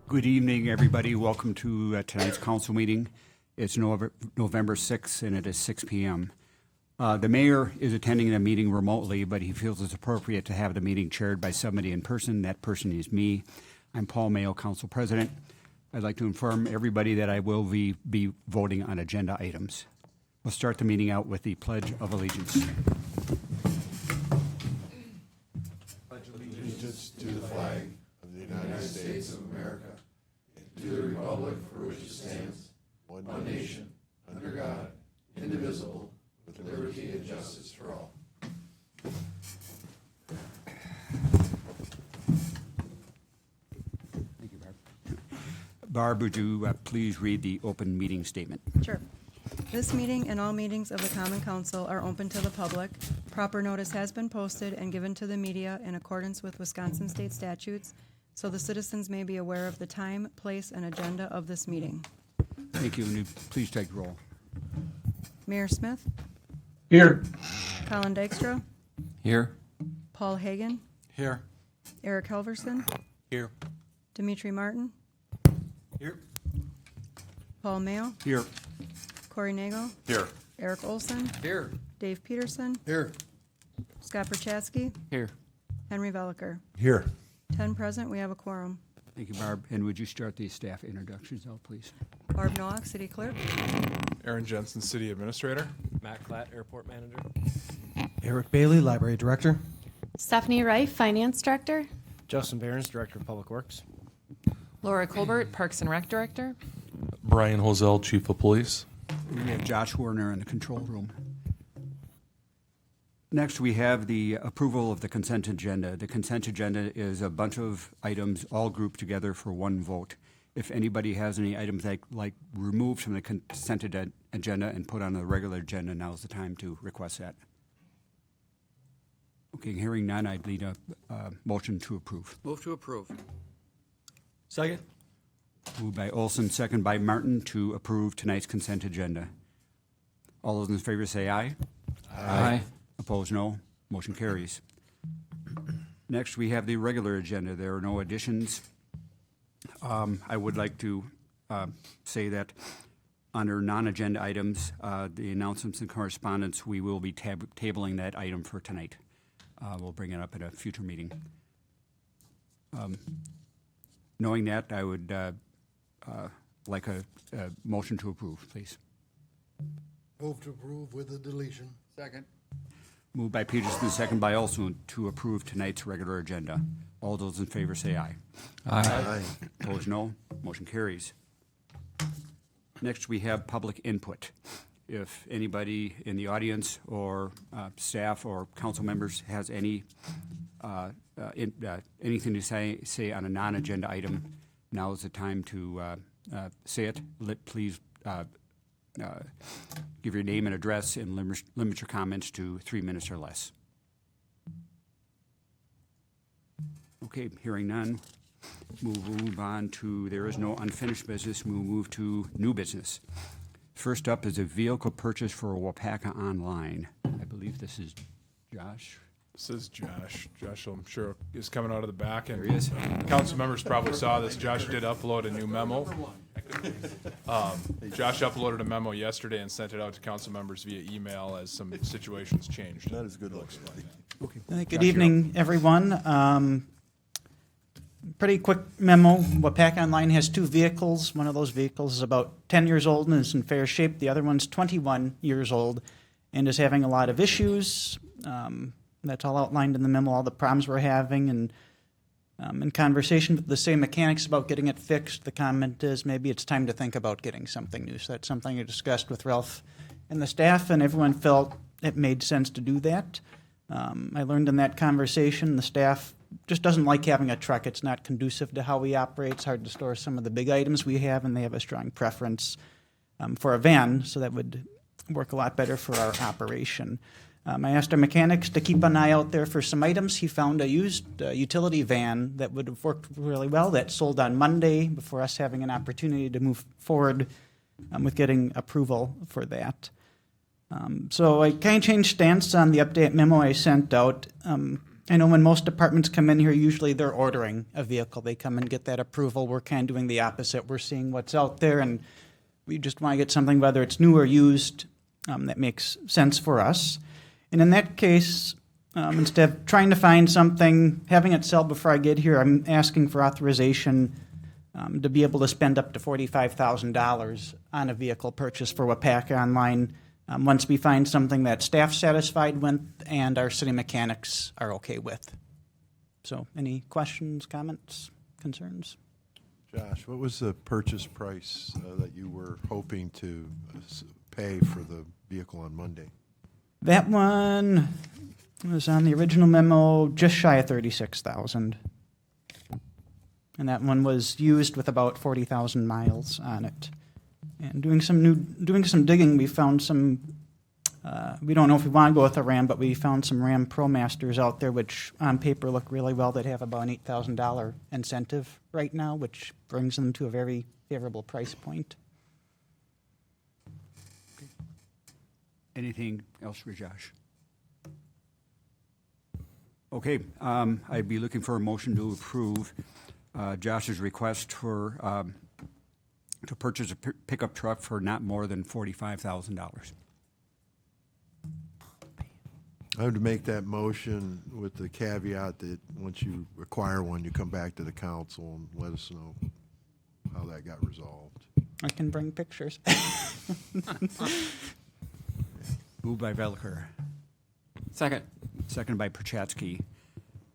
Good evening, everybody. Welcome to tonight's council meeting. It's November 6th, and it is 6 p.m. The mayor is attending the meeting remotely, but he feels it's appropriate to have the meeting chaired by somebody in person. That person is me. I'm Paul Mayo, council president. I'd like to inform everybody that I will be voting on agenda items. We'll start the meeting out with the Pledge of Allegiance. Pledge allegiance to the flag of the United States of America and to the republic for which it stands, one nation, under God, indivisible, with liberty and justice for all. Thank you, Barb. Barb, would you please read the open meeting statement? Sure. This meeting and all meetings of the Common Council are open to the public. Proper notice has been posted and given to the media in accordance with Wisconsin state statutes, so the citizens may be aware of the time, place, and agenda of this meeting. Thank you, and you please take roll. Mayor Smith, Here. Colin Dykstra, Here. Paul Hagan, Here. Eric Helverson, Here. Dimitri Martin, Here. Paul Mayo, Here. Corey Nagel, Here. Eric Olson, Here. Dave Peterson, Here. Scott Perchatsky, Here. Henry Veliker. Here. 10 present, we have a quorum. Thank you, Barb. And would you start the staff introductions out, please? Barb Nowak, City Clerk. Aaron Jensen, City Administrator. Matt Klatt, Airport Manager. Eric Bailey, Library Director. Stephanie Reif, Finance Director. Justin Behrens, Director of Public Works. Laura Colbert, Parks and Rec Director. Brian Hosell, Chief of Police. We have Josh Werner in the control room. Next, we have the approval of the consent agenda. The consent agenda is a bunch of items all grouped together for one vote. If anybody has any items they'd like removed from the consent agenda and put on the regular agenda, now's the time to request that. Okay, hearing none, I'd lead a motion to approve. Move to approve. Second. Moved by Olson, second by Martin to approve tonight's consent agenda. All those in favor say aye. Aye. Opposed, no. Motion carries. Next, we have the regular agenda. There are no additions. I would like to say that under non-agenda items, the announcements and correspondence, we will be tabling that item for tonight. We'll bring it up at a future meeting. Knowing that, I would like a motion to approve, please. Move to approve with the deletion. Second. Moved by Peterson, second by Olson to approve tonight's regular agenda. All those in favor say aye. Aye. Opposed, no. Motion carries. Next, we have public input. If anybody in the audience or staff or council members has any anything to say on a non-agenda item, now is the time to say it. Please give your name and address and limit your comments to 3 minutes or less. Okay, hearing none, we'll move on to, there is no unfinished business, we'll move to new business. First up is a vehicle purchase for Waupaca online. I believe this is Josh. This is Josh. Josh, I'm sure, is coming out of the back. And There he is. council members probably saw this. Josh did upload a new memo. Josh uploaded a memo yesterday and sent it out to council members via email as some situations changed. That is good looks. Good evening, everyone. Pretty quick memo. Waupaca Online has 2 vehicles. One of those vehicles is about 10 years old and is in fair shape. The other one's 21 years old and is having a lot of issues. That's all outlined in the memo, all the problems we're having. And in conversation with the same mechanics about getting it fixed, the comment is maybe it's time to think about getting something new. So that's something I discussed with Ralph and the staff, and everyone felt it made sense to do that. I learned in that conversation the staff just doesn't like having a truck. It's not conducive to how we operate. It's hard to store some of the big items we have, and they have a strong preference for a van, so that would work a lot better for our operation. I asked our mechanics to keep an eye out there for some items. He found a used utility van that would have worked really well that sold on Monday before us having an opportunity to move forward with getting approval for that. So I kind of changed stance on the update memo I sent out. I know when most departments come in here, usually they're ordering a vehicle. They come and get that approval. We're kind of doing the opposite. We're seeing what's out there, and we just want to get something, whether it's new or used, that makes sense for us. And in that case, instead of trying to find something, having it sell before I get here, I'm asking for authorization to be able to spend up to $45,000 on a vehicle purchase for Waupaca Online once we find something that staff's satisfied with and our city mechanics are okay with. So any questions, comments, concerns? Josh, what was the purchase price that you were hoping to pay for the vehicle on Monday? That one was on the original memo, just shy of $36,000. And that one was used with about 40,000 miles on it. And doing some digging, we found some, we don't know if we want to go with a Ram, but we found some Ram ProMasters out there, which on paper look really well. They'd have about an $8,000 incentive right now, which brings them to a very favorable price point. Anything else for Josh? Okay, I'd be looking for a motion to approve Josh's request for to purchase a pickup truck for not more than $45,000. I would make that motion with the caveat that once you acquire one, you come back to the council and let us know how that got resolved. I can bring pictures. Moved by Veliker, Second. seconded by Perchatsky,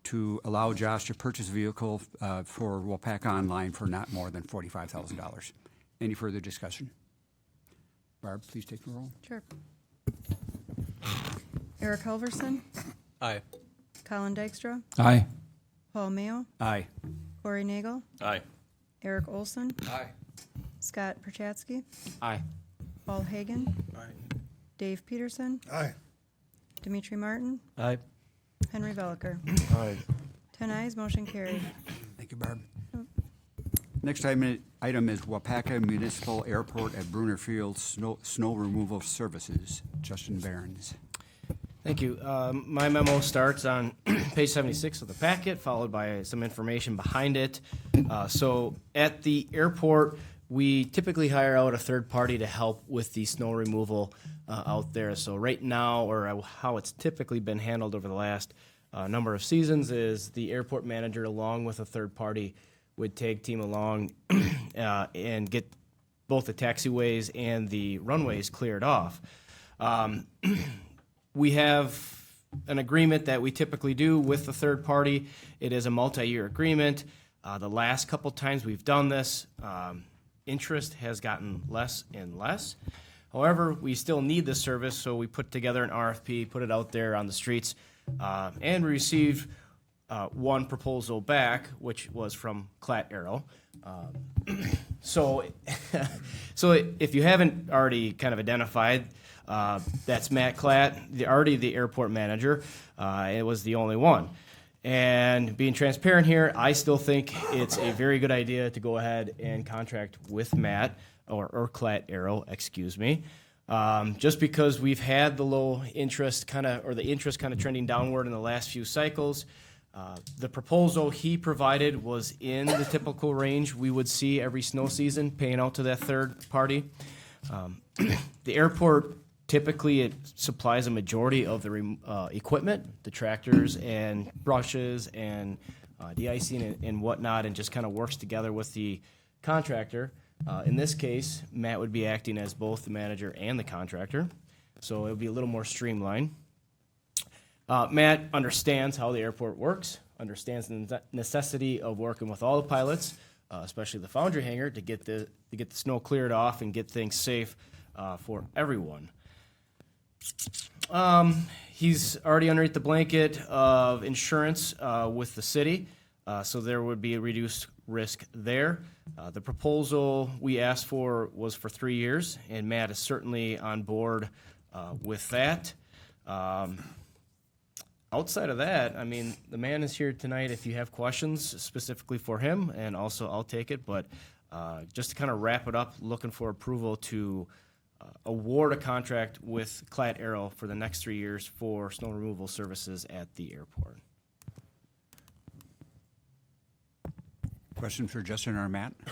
to allow Josh to purchase a vehicle for Waupaca Online for not more than $45,000. Any further discussion? Barb, please take the roll. Sure. Eric Helverson, Aye. Colin Dykstra, Aye. Paul Mayo, Aye. Corey Nagel, Aye. Eric Olson, Aye. Scott Perchatsky, Aye. Paul Hagan, Aye. Dave Peterson, Aye. Dimitri Martin, Aye. Henry Veliker. Aye. 10 ayes, motion carried. Thank you, Barb. Next item is Waupaca Municipal Airport at Bruner Field snow removal services. Justin Barons. Thank you. My memo starts on page 76 of the packet, followed by some information behind it. So at the airport, we typically hire out a third party to help with the snow removal out there. So right now, or how it's typically been handled over the last number of seasons, is the airport manager, along with a third party, would tag team along and get both the taxiways and the runways cleared off. We have an agreement that we typically do with the third party. It is a multi-year agreement. The last couple times we've done this, interest has gotten less and less. However, we still need this service, so we put together an RFP, put it out there on the streets, and received one proposal back, which was from Clat Arrow. So if you haven't already kind of identified, that's Matt Klatt, already the airport manager. It was the only one. And being transparent here, I still think it's a very good idea to go ahead and contract with Matt, or Clat Arrow, excuse me. Just because we've had the low interest or the interest kind of trending downward in the last few cycles. The proposal he provided was in the typical range we would see every snow season, paying out to that third party. The airport, typically it supplies a majority of the equipment, the tractors and brushes and de-icing and whatnot, and just kind of works together with the contractor. In this case, Matt would be acting as both the manager and the contractor, so it would be a little more streamlined. Matt understands how the airport works, understands the necessity of working with all the pilots, especially the foundry hangar, to get the snow cleared off and get things safe for everyone. He's already underneath the blanket of insurance with the city, so there would be a reduced risk there. The proposal we asked for was for 3 years, and Matt is certainly on board with that. Outside of that, I mean, the man is here tonight if you have questions specifically for him, and also I'll take it. But just to kind of wrap it up, looking for approval to award a contract with Clat Arrow for the next 3 years for snow removal services at the airport. Questions for Justin or Matt? I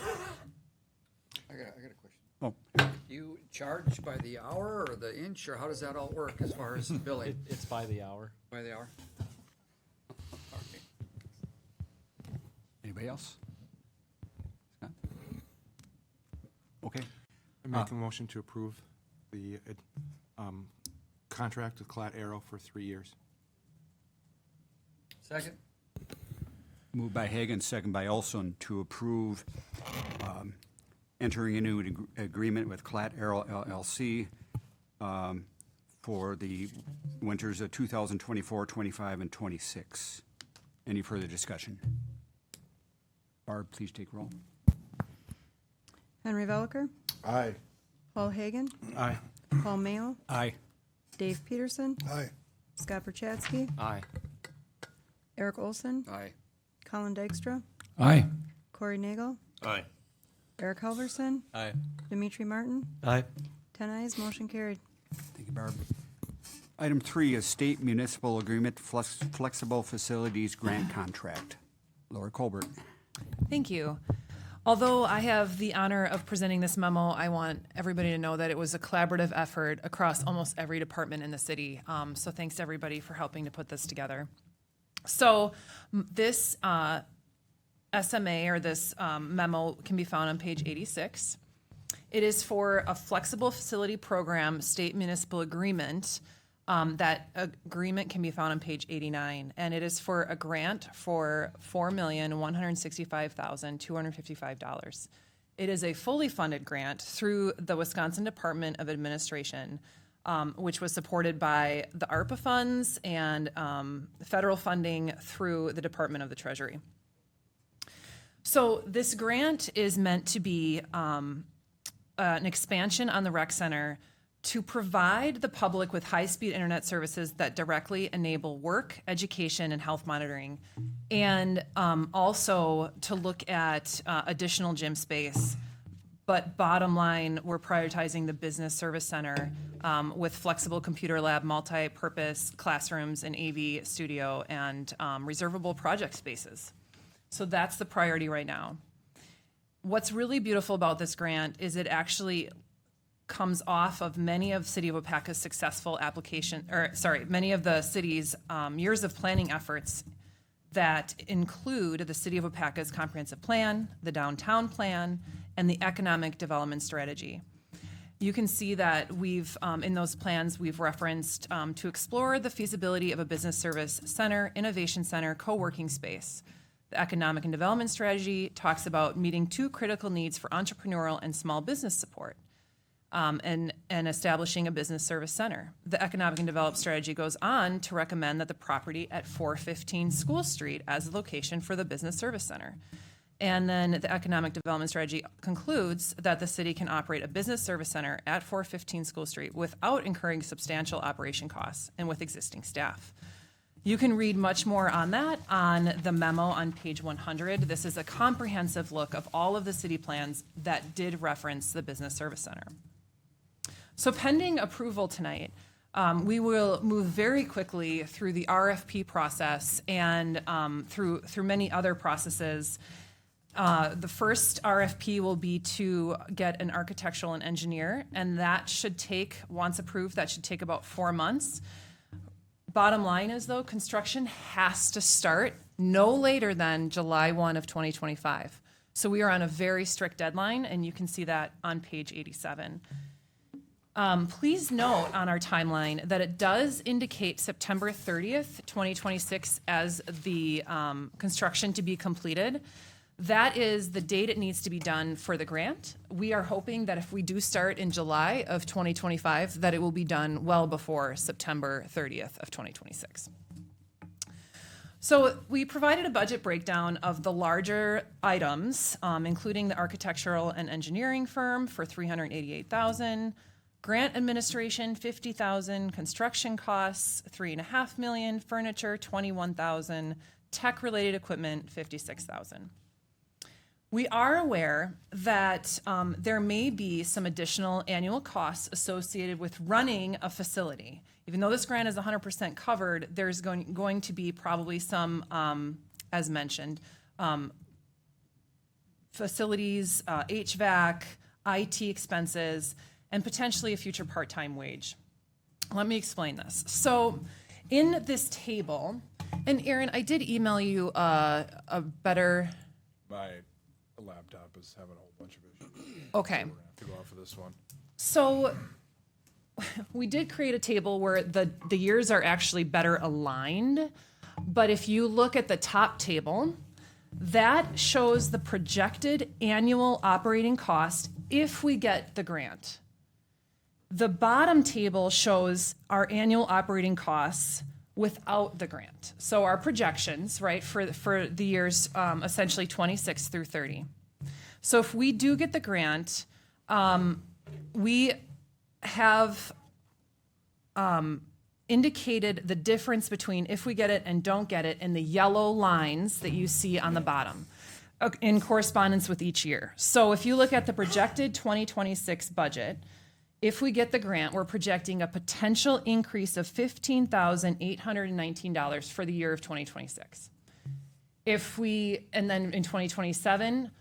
got a question. Oh, Do you charge by the hour or the inch, or how does that all work as far as billing? It's by the hour. By the hour? anybody else? Scott? Okay. I make a motion to approve the contract with Clat Arrow for 3 years. Second? Moved by Hagan, second by Olson, to approve entering into an agreement with Clat Arrow LLC for the winters of 2024, 25, and 26. Any further discussion? Barb, please take roll. Henry Veliker, Aye. Paul Hagan, Aye. Paul Mayo, Aye. Dave Peterson, Aye. Scott Perchatsky, Aye. Eric Olson, Aye. Colin Dykstra, Aye. Corey Nagel, Aye. Eric Halverson, Aye. Dimitri Martin, Aye. 10 ayes, motion carried. Thank you, Barb. Item 3 is State Municipal Agreement Flexible Facilities Grant Contract. Laura Colbert. Thank you. Although I have the honor of presenting this memo, I want everybody to know that it was a collaborative effort across almost every department in the city. So thanks to everybody for helping to put this together. So this SMA or this memo can be found on page 86. It is for a flexible facility program state municipal agreement. That agreement can be found on page 89, and it is for a grant for $4,165,255. It is a fully funded grant through the Wisconsin Department of Administration, which was supported by the ARPA funds and federal funding through the Department of the Treasury. So this grant is meant to be an expansion on the rec center to provide the public with high-speed internet services that directly enable work, education, and health monitoring, and also to look at additional gym space. But bottom line, we're prioritizing the business service center with flexible computer lab, multi-purpose classrooms, an AV studio, and reservable project spaces. So that's the priority right now. What's really beautiful about this grant is it actually comes off of many of City of Waupaca's successful many of the city's years of planning efforts that include the City of Waupaca's comprehensive plan, the downtown plan, and the economic development strategy. You can see that we've, in those plans, we've referenced to explore the feasibility of a business service center, innovation center, co-working space. The economic and development strategy talks about meeting 2 critical needs for entrepreneurial and small business support. And establishing a business service center. The economic and development strategy goes on to recommend that the property at 415 School Street as a location for the business service center. And then the economic development strategy concludes that the city can operate a business service center at 415 School Street without incurring substantial operation costs and with existing staff. You can read much more on that on the memo on page 100. This is a comprehensive look of all of the city plans that did reference the business service center. So pending approval tonight, we will move very quickly through the RFP process and through many other processes. The first RFP will be to get an architectural and engineer, and that should take, once approved, that should take about 4 months. Bottom line is, though, construction has to start no later than July 1 of 2025. So we are on a very strict deadline, and you can see that on page 87. Please note on our timeline that it does indicate September 30th, 2026 as the construction to be completed. That is the date it needs to be done for the grant. We are hoping that if we do start in July of 2025, that it will be done well before September 30th of 2026. So we provided a budget breakdown of the larger items, including the architectural and engineering firm for $388,000, grant administration, $50,000, construction costs, $3.5 million, furniture, $21,000, tech-related equipment, $56,000. We are aware that there may be some additional annual costs associated with running a facility. Even though this grant is 100% covered, there's going to be probably some, as mentioned, facilities, HVAC, IT expenses, and potentially a future part-time wage. Let me explain this. So in this table, and Aaron, I did email you a better, My laptop is having a whole bunch of issues. okay. We're gonna have to go off of this one. So we did create a table where the years are actually better aligned. But if you look at the top table, that shows the projected annual operating cost if we get the grant. The bottom table shows our annual operating costs without the grant. So our projections, right, for the years essentially 26 through 30. So if we do get the grant, we have indicated the difference between if we get it and don't get it in the yellow lines that you see on the bottom in correspondence with each year. So if you look at the projected 2026 budget, if we get the grant, we're projecting a potential increase of $15,819 for the year of 2026. And then in 2027,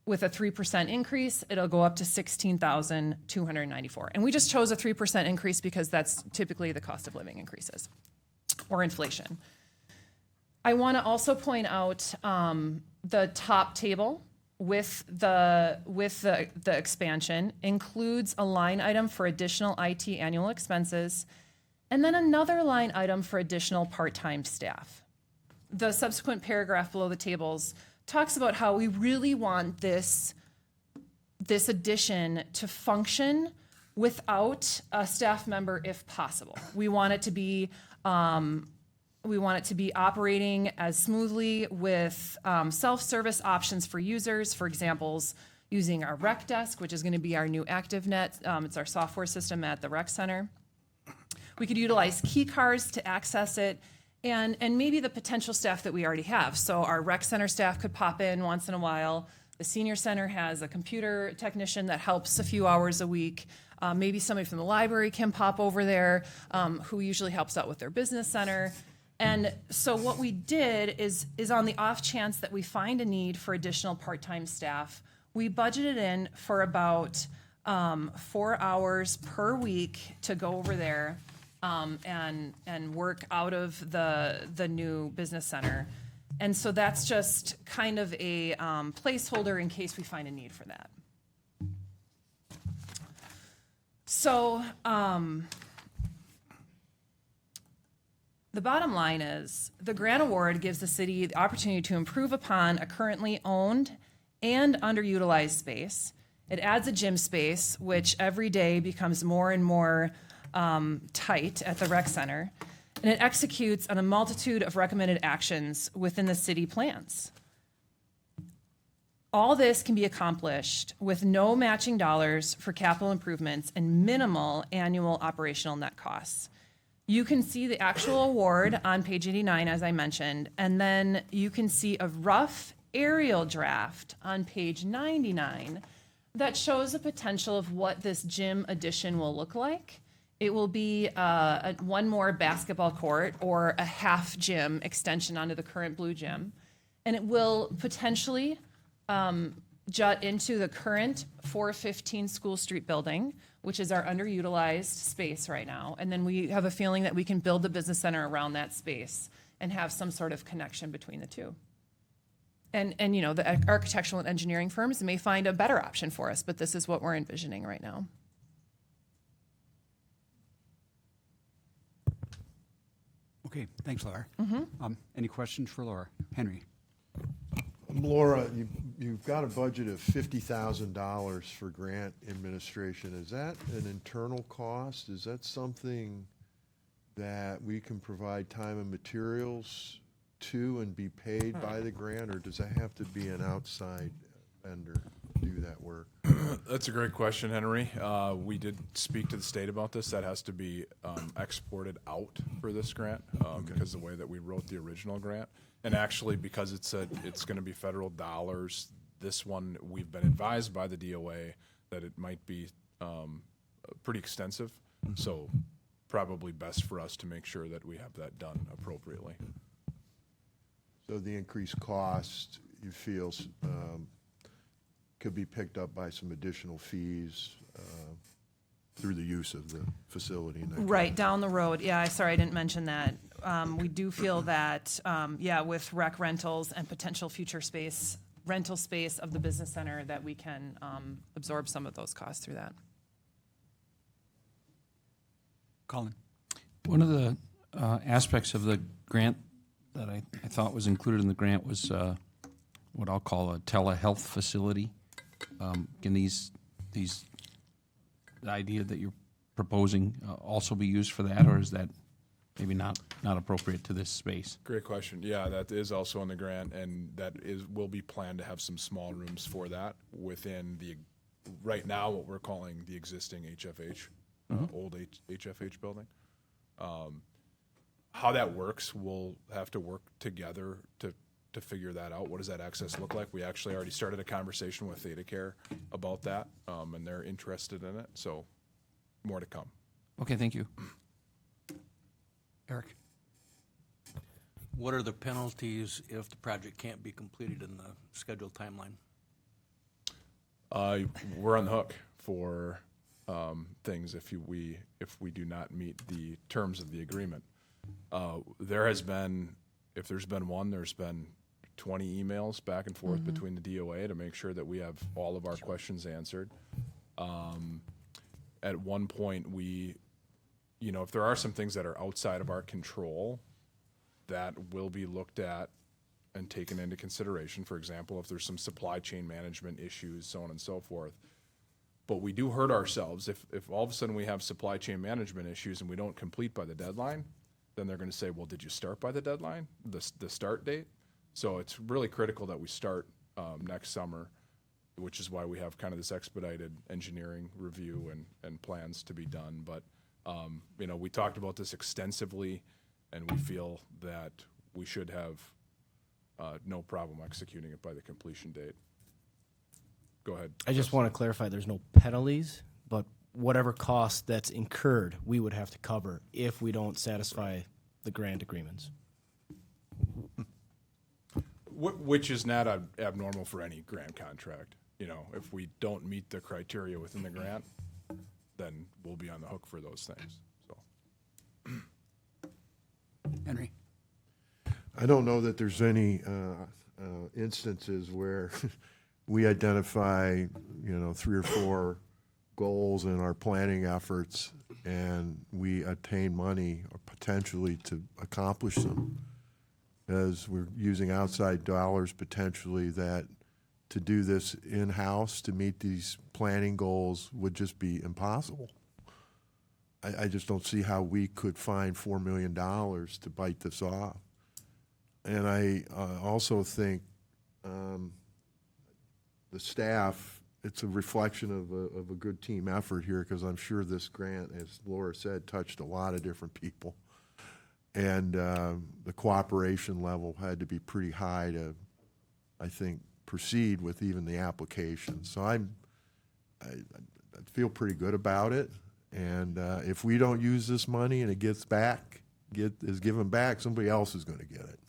with a 3% increase, it'll go up to $16,294. And we just chose a 3% increase because that's typically the cost of living increases or inflation. I want to also point out the top table with the expansion includes a line item for additional IT annual expenses, and then another line item for additional part-time staff. The subsequent paragraph below the tables talks about how we really want this addition to function without a staff member if possible. We want it to be operating as smoothly with self-service options for users. For examples, using our rec desk, which is going to be our new ActiveNet. It's our software system at the rec center. We could utilize key cards to access it, and maybe the potential staff that we already have. So our rec center staff could pop in once in a while. The senior center has a computer technician that helps a few hours a week. Maybe somebody from the library can pop over there, who usually helps out with their business center. And so what we did is on the off chance that we find a need for additional part-time staff, we budgeted in for about 4 hours per week to go over there and work out of the new business center. And so that's just kind of a placeholder in case we find a need for that. So the bottom line is the grant award gives the city the opportunity to improve upon a currently owned and underutilized space. It adds a gym space, which every day becomes more and more tight at the rec center, and it executes on a multitude of recommended actions within the city plans. All this can be accomplished with no matching dollars for capital improvements and minimal annual operational net costs. You can see the actual award on page 89, as I mentioned, and then you can see a rough aerial draft on page 99 that shows the potential of what this gym addition will look like. It will be one more basketball court or a half gym extension onto the current blue gym. And it will potentially jut into the current 415 School Street building, which is our underutilized space right now. And then we have a feeling that we can build the business center around that space and have some sort of connection between the two. And you know, the architectural and engineering firms may find a better option for us, but this is what we're envisioning right now. Okay, thanks, Laura. Any questions for Laura? Henry? Laura, you've got a budget of $50,000 for grant administration. Is that an internal cost? Is that something that we can provide time and materials to and be paid by the grant, or does that have to be an outside vendor to do that work? That's a great question, Henry. We did speak to the state about this. That has to be exported out for this grant because of the way that we wrote the original grant. And actually, because it's going to be federal dollars, this one, we've been advised by the DOA that it might be pretty extensive. So probably best for us to make sure that we have that done appropriately. So the increased cost, you feel, could be picked up by some additional fees through the use of the facility. And that kind of Right, thing. down the road. Yeah, sorry, I didn't mention that. We do feel that, with rec rentals and potential future rental space of the business center, that we can absorb some of those costs through that. Colin? One of the aspects of the grant that I thought was included in the grant was what I'll call a telehealth facility. Can the idea that you're proposing also be used for that, or is that maybe not appropriate to this space? Great question. Yeah, that is also in the grant, and will be planned to have some small rooms for that within right now, what we're calling the existing HFH, old HFH building. How that works, we'll have to work together to figure that out. What does that access look like? We actually already started a conversation with ThedaCare about that, and they're interested in it, so more to come. Okay, thank you. Eric? What are the penalties if the project can't be completed in the scheduled timeline? We're on the hook for things if we do not meet the terms of the agreement. There's been 20 emails back and forth between the DOA to make sure that we have all of our questions answered. At one point, if there are some things that are outside of our control, that will be looked at and taken into consideration. For example, if there's some supply chain management issues, so on and so forth. But we do hurt ourselves if all of a sudden we have supply chain management issues and we don't complete by the deadline, then they're going to say, well, did you start by the deadline, the start date? So it's really critical that we start next summer, which is why we have kind of this expedited engineering review and plans to be done. But, we talked about this extensively, and we feel that we should have no problem executing it by the completion date. Go ahead. I just want to clarify, there's no penalties, but whatever cost that's incurred, we would have to cover if we don't satisfy the grant agreements. Which is not abnormal for any grant contract. If we don't meet the criteria within the grant, then we'll be on the hook for those things. So, Henry? I don't know that there's any instances where we identify, 3 or 4 goals in our planning efforts, and we attain money or potentially to accomplish them, as we're using outside dollars potentially that to do this in-house to meet these planning goals would just be impossible. I just don't see how we could find $4 million to bite this off. And I also think the staff, it's a reflection of a good team effort here, because I'm sure this grant, as Laura said, touched a lot of different people. And the cooperation level had to be pretty high to, I think, proceed with even the application. So I feel pretty good about it. And if we don't use this money and it gets is given back, somebody else is going to get it.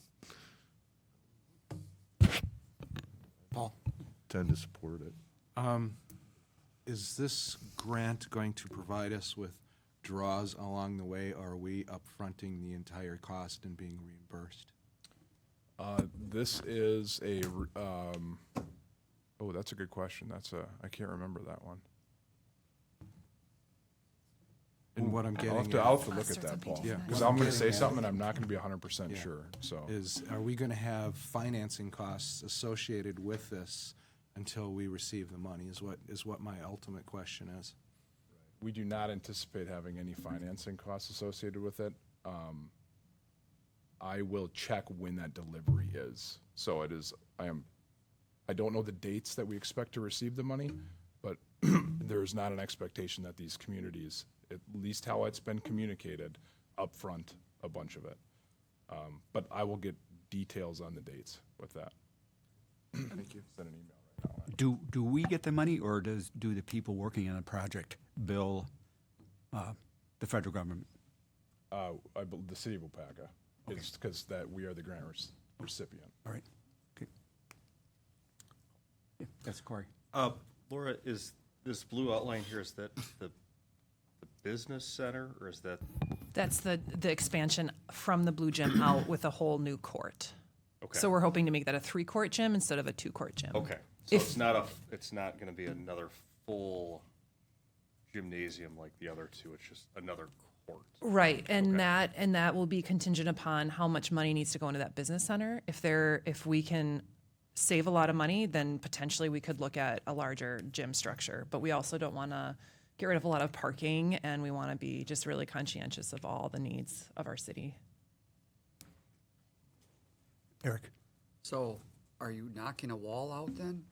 Paul? Tend to support it. Is this grant going to provide us with draws along the way, or are we upfronting the entire cost and being reimbursed? this is that's a good question. I can't remember that one. And what I'm getting I'll have to look at that, Paul. Yeah, Because what I'm I'm going to say getting at- something and I'm not going to be 100% sure, so. Are we going to have financing costs associated with this until we receive the money, is what my ultimate question is. We do not anticipate having any financing costs associated with it. I will check when that delivery is. So I don't know the dates that we expect to receive the money, but there is not an expectation that these communities, at least how it's been communicated, upfront a bunch of it. But I will get details on the dates with that. Thank you. Send an email right now. Do we get the money, or do the people working on the project bill the federal government? The city of Waupaca, because that we are the grant recipient. All right. Okay. Yeah, that's Corey. Laura, is this blue outline here, is that the business center, or is that? That's the expansion from the Blue Gym out with a whole new court. Okay. So we're hoping to make that a 3-court gym instead of a 2-court gym. Okay, so it's not going to be another full gymnasium like the other two. It's just another court. Right, and that will be contingent upon how much money needs to go into that business center. If we can save a lot of money, then potentially we could look at a larger gym structure. But we also don't want to get rid of a lot of parking, and we want to be just really conscientious of all the needs of our city. Eric. So are you knocking a wall out then?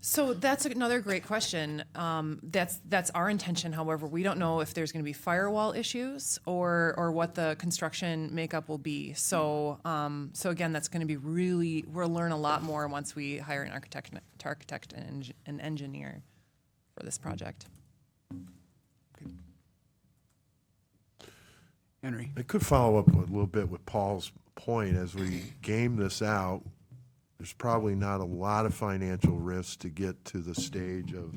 So that's another great question. That's our intention. However, we don't know if there's going to be firewall issues or what the construction makeup will be. So again, that's going to be we'll learn a lot more once we hire an architect and an engineer for this project. Henry? I could follow up a little bit with Paul's point. As we game this out, there's probably not a lot of financial risk to get to the stage of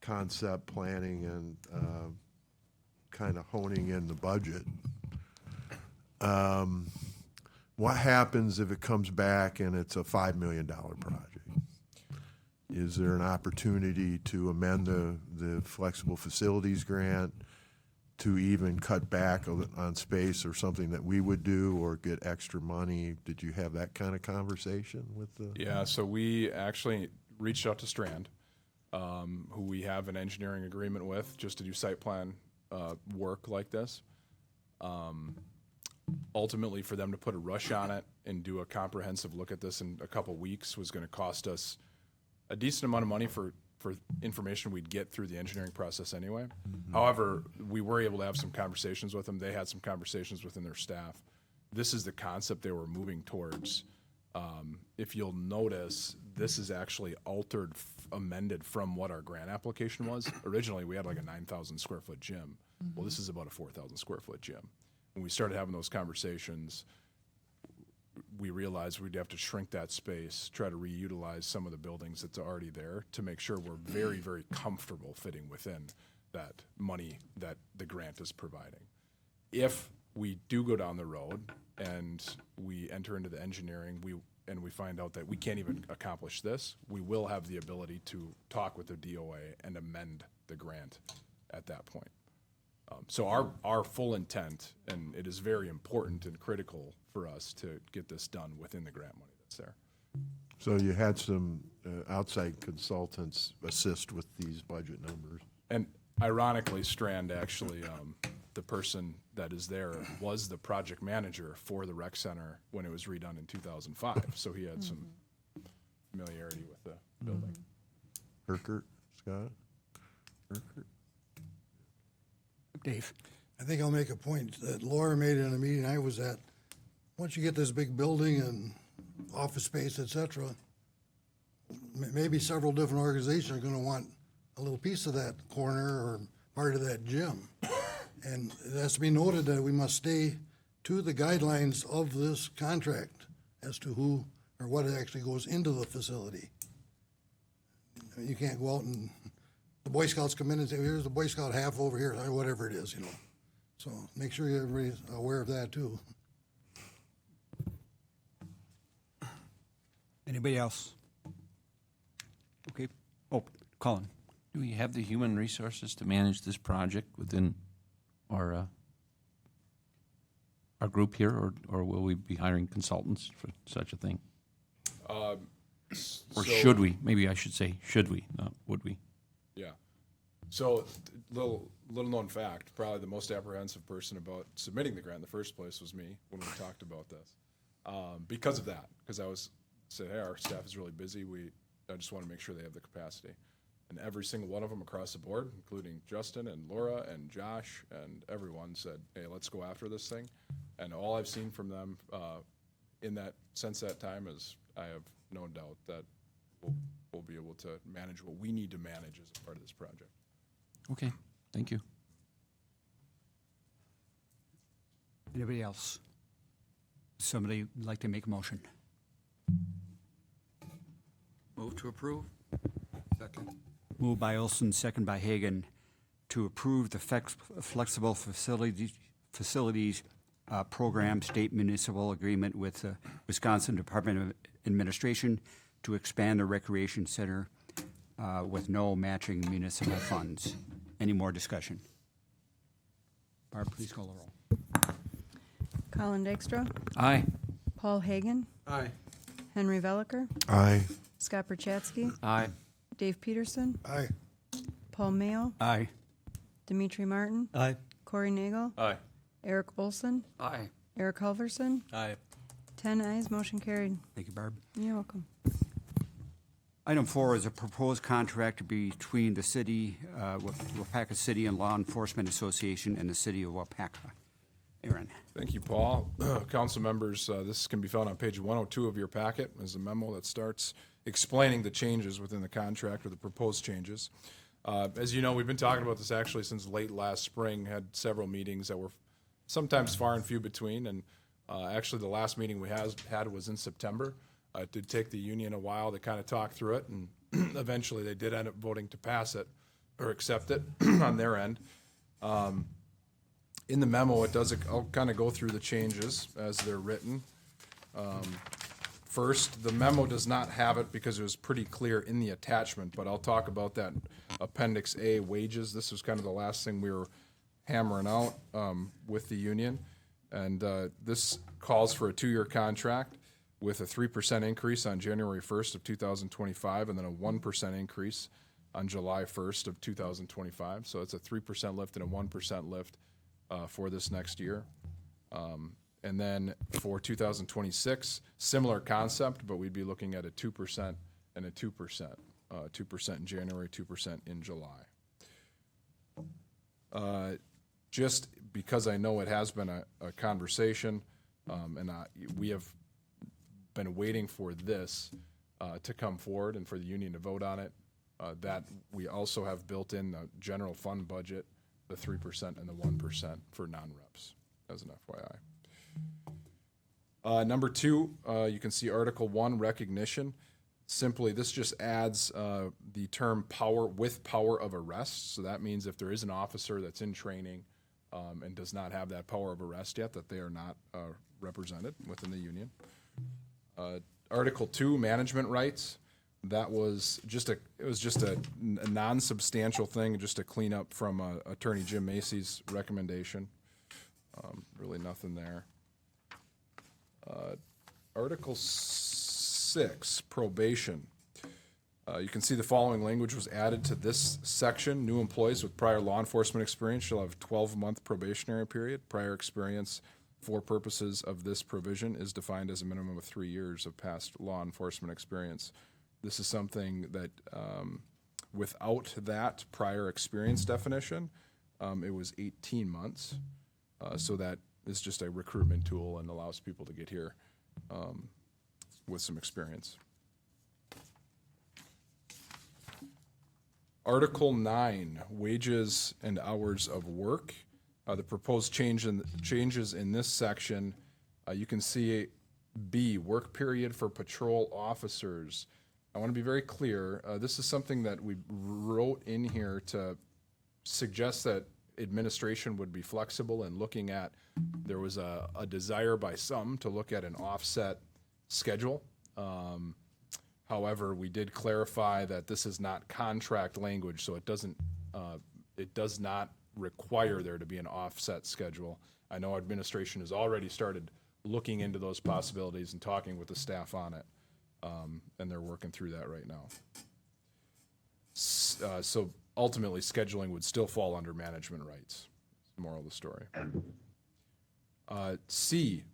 concept planning and kind of honing in the budget. What happens if it comes back and it's a $5 million project? Is there an opportunity to amend the flexible facilities grant to even cut back on space, or something that we would do, or get extra money? Did you have that kind of conversation with the? Yeah, so we actually reached out to Strand, who we have an engineering agreement with, just to do site plan work like this. Ultimately, for them to put a rush on it and do a comprehensive look at this in a couple weeks was going to cost us a decent amount of money for information we'd get through the engineering process anyway. Mm-hmm. However, we were able to have some conversations with them. They had some conversations within their staff. This is the concept they were moving towards. If you'll notice, this is actually altered, amended from what our grant application was. Originally, we had like a 9,000 square foot gym. Mm-hmm. Well, this is about a 4,000 square foot gym. When we started having those conversations, we realized we'd have to shrink that space, try to reutilize some of the buildings that's already there to make sure we're very, very comfortable fitting within that money that the grant is providing. If we do go down the road and we enter into the engineering, and we find out that we can't even accomplish this, we will have the ability to talk with the DOA and amend the grant at that point. So our full intent, and it is very important and critical for us to get this done within the grant money that's there. So you had some outside consultants assist with these budget numbers. And ironically, Strand actually, the person that is there was the project manager for the rec center when it was redone in 2005. So he had some familiarity with the building. Herkert, Scott? Herkert? Dave? I think I'll make a point that Laura made in a meeting I was at. Once you get this big building and office space, et cetera, maybe several different organizations are going to want a little piece of that corner or part of that gym. And it has to be noted that we must stay to the guidelines of this contract as to who or what actually goes into the facility. You can't go out and the Boy Scouts come in and say, here's the Boy Scout half over here, or whatever it is, So make sure everybody's aware of that too. Anybody else? Okay. Oh, Colin. Do we have the human resources to manage this project within our group here, or will we be hiring consultants for such a thing? Or should we? Maybe I should say, should we, not would we? Yeah. So, little known fact, probably the most apprehensive person about submitting the grant in the first place was me when we talked about this. Because of that, because I said, hey, our staff is really busy. I just want to make sure they have the capacity. And every single one of them across the board, including Justin and Laura and Josh and everyone, said, hey, let's go after this thing. And all I've seen from them since that time is I have no doubt that we'll be able to manage what we need to manage as a part of this project. Okay, thank you. Anybody else? Somebody would like to make a motion? Move to approve? Moved by Olson, second by Hagan, to approve the flexible facilities program state municipal agreement with the Wisconsin Department of Administration to expand the recreation center with no matching municipal funds. Any more discussion? Barb, please call the roll. Colin Dykstra, Aye. Paul Hagan, Aye. Henry Veliker, Aye. Scott Perchatsky, Aye. Dave Peterson, Aye. Paul Mayo, Aye. Dimitri Martin, Aye. Corey Nagel, Aye. Eric Olson, Aye. Eric Halverson, Aye. 10 ayes, motion carried. Thank you, Barb. You're welcome. Item 4 is a proposed contract between the city, Waupaca City and Law Enforcement Association and the city of Waupaca. Aaron. Thank you, Paul. Council members, this can be found on page 102 of your packet as a memo that starts explaining the changes within the contract or the proposed changes. As you know, we've been talking about this actually since late last spring, had several meetings that were sometimes far and few between, and actually the last meeting we had was in September. It did take the union a while to kind of talk through it, and eventually they did end up voting to pass it or accept it on their end. In the memo, I'll kind of go through the changes as they're written. First, the memo does not have it because it was pretty clear in the attachment, but I'll talk about that Appendix A, wages. This was kind of the last thing we were hammering out with the union. And this calls for a 2-year contract with a 3% increase on January 1st of 2025, and then a 1% increase on July 1st of 2025. So it's a 3% lift and a 1% lift for this next year. And then for 2026, similar concept, but we'd be looking at a 2% and a 2%. 2% in January, 2% in July. Just because I know it has been a conversation, and we have been waiting for this to come forward and for the union to vote on it, that we also have built in the general fund budget, the 3% and the 1% for non-reps, as an FYI. Number 2, you can see Article 1, recognition. Simply, this just adds the term power with power of arrest. So that means if there is an officer that's in training and does not have that power of arrest yet, that they are not represented within the union. Article 2, management rights. That was just a non-substantial thing, just to clean up from Attorney Jim Macy's recommendation. Really nothing there. Article 6, probation. You can see the following language was added to this section. New employees with prior law enforcement experience shall have a 12-month probationary period. Prior experience for purposes of this provision is defined as a minimum of 3 years of past law enforcement experience. This is something that without that prior experience definition, it was 18 months. So that is just a recruitment tool and allows people to get here with some experience. Article 9, wages and hours of work. The proposed changes in this section, you can see B, work period for patrol officers. I want to be very clear. This is something that we wrote in here to suggest that administration would be flexible in looking at, there was a desire by some to look at an offset schedule. However, we did clarify that this is not contract language, so it does not require there to be an offset schedule. I know administration has already started looking into those possibilities and talking with the staff on it, and they're working through that right now. So ultimately, scheduling would still fall under management rights. Moral of the story. C,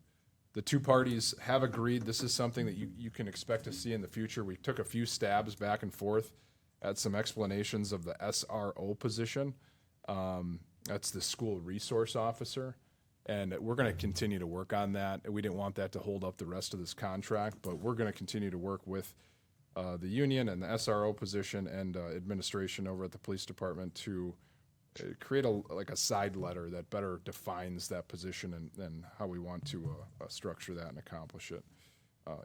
the two parties have agreed. This is something that you can expect to see in the future. We took a few stabs back and forth at some explanations of the SRO position. That's the school resource officer. And we're going to continue to work on that. We didn't want that to hold up the rest of this contract, but we're going to continue to work with the union and the SRO position and administration over at the police department to create a side letter that better defines that position and how we want to structure that and accomplish it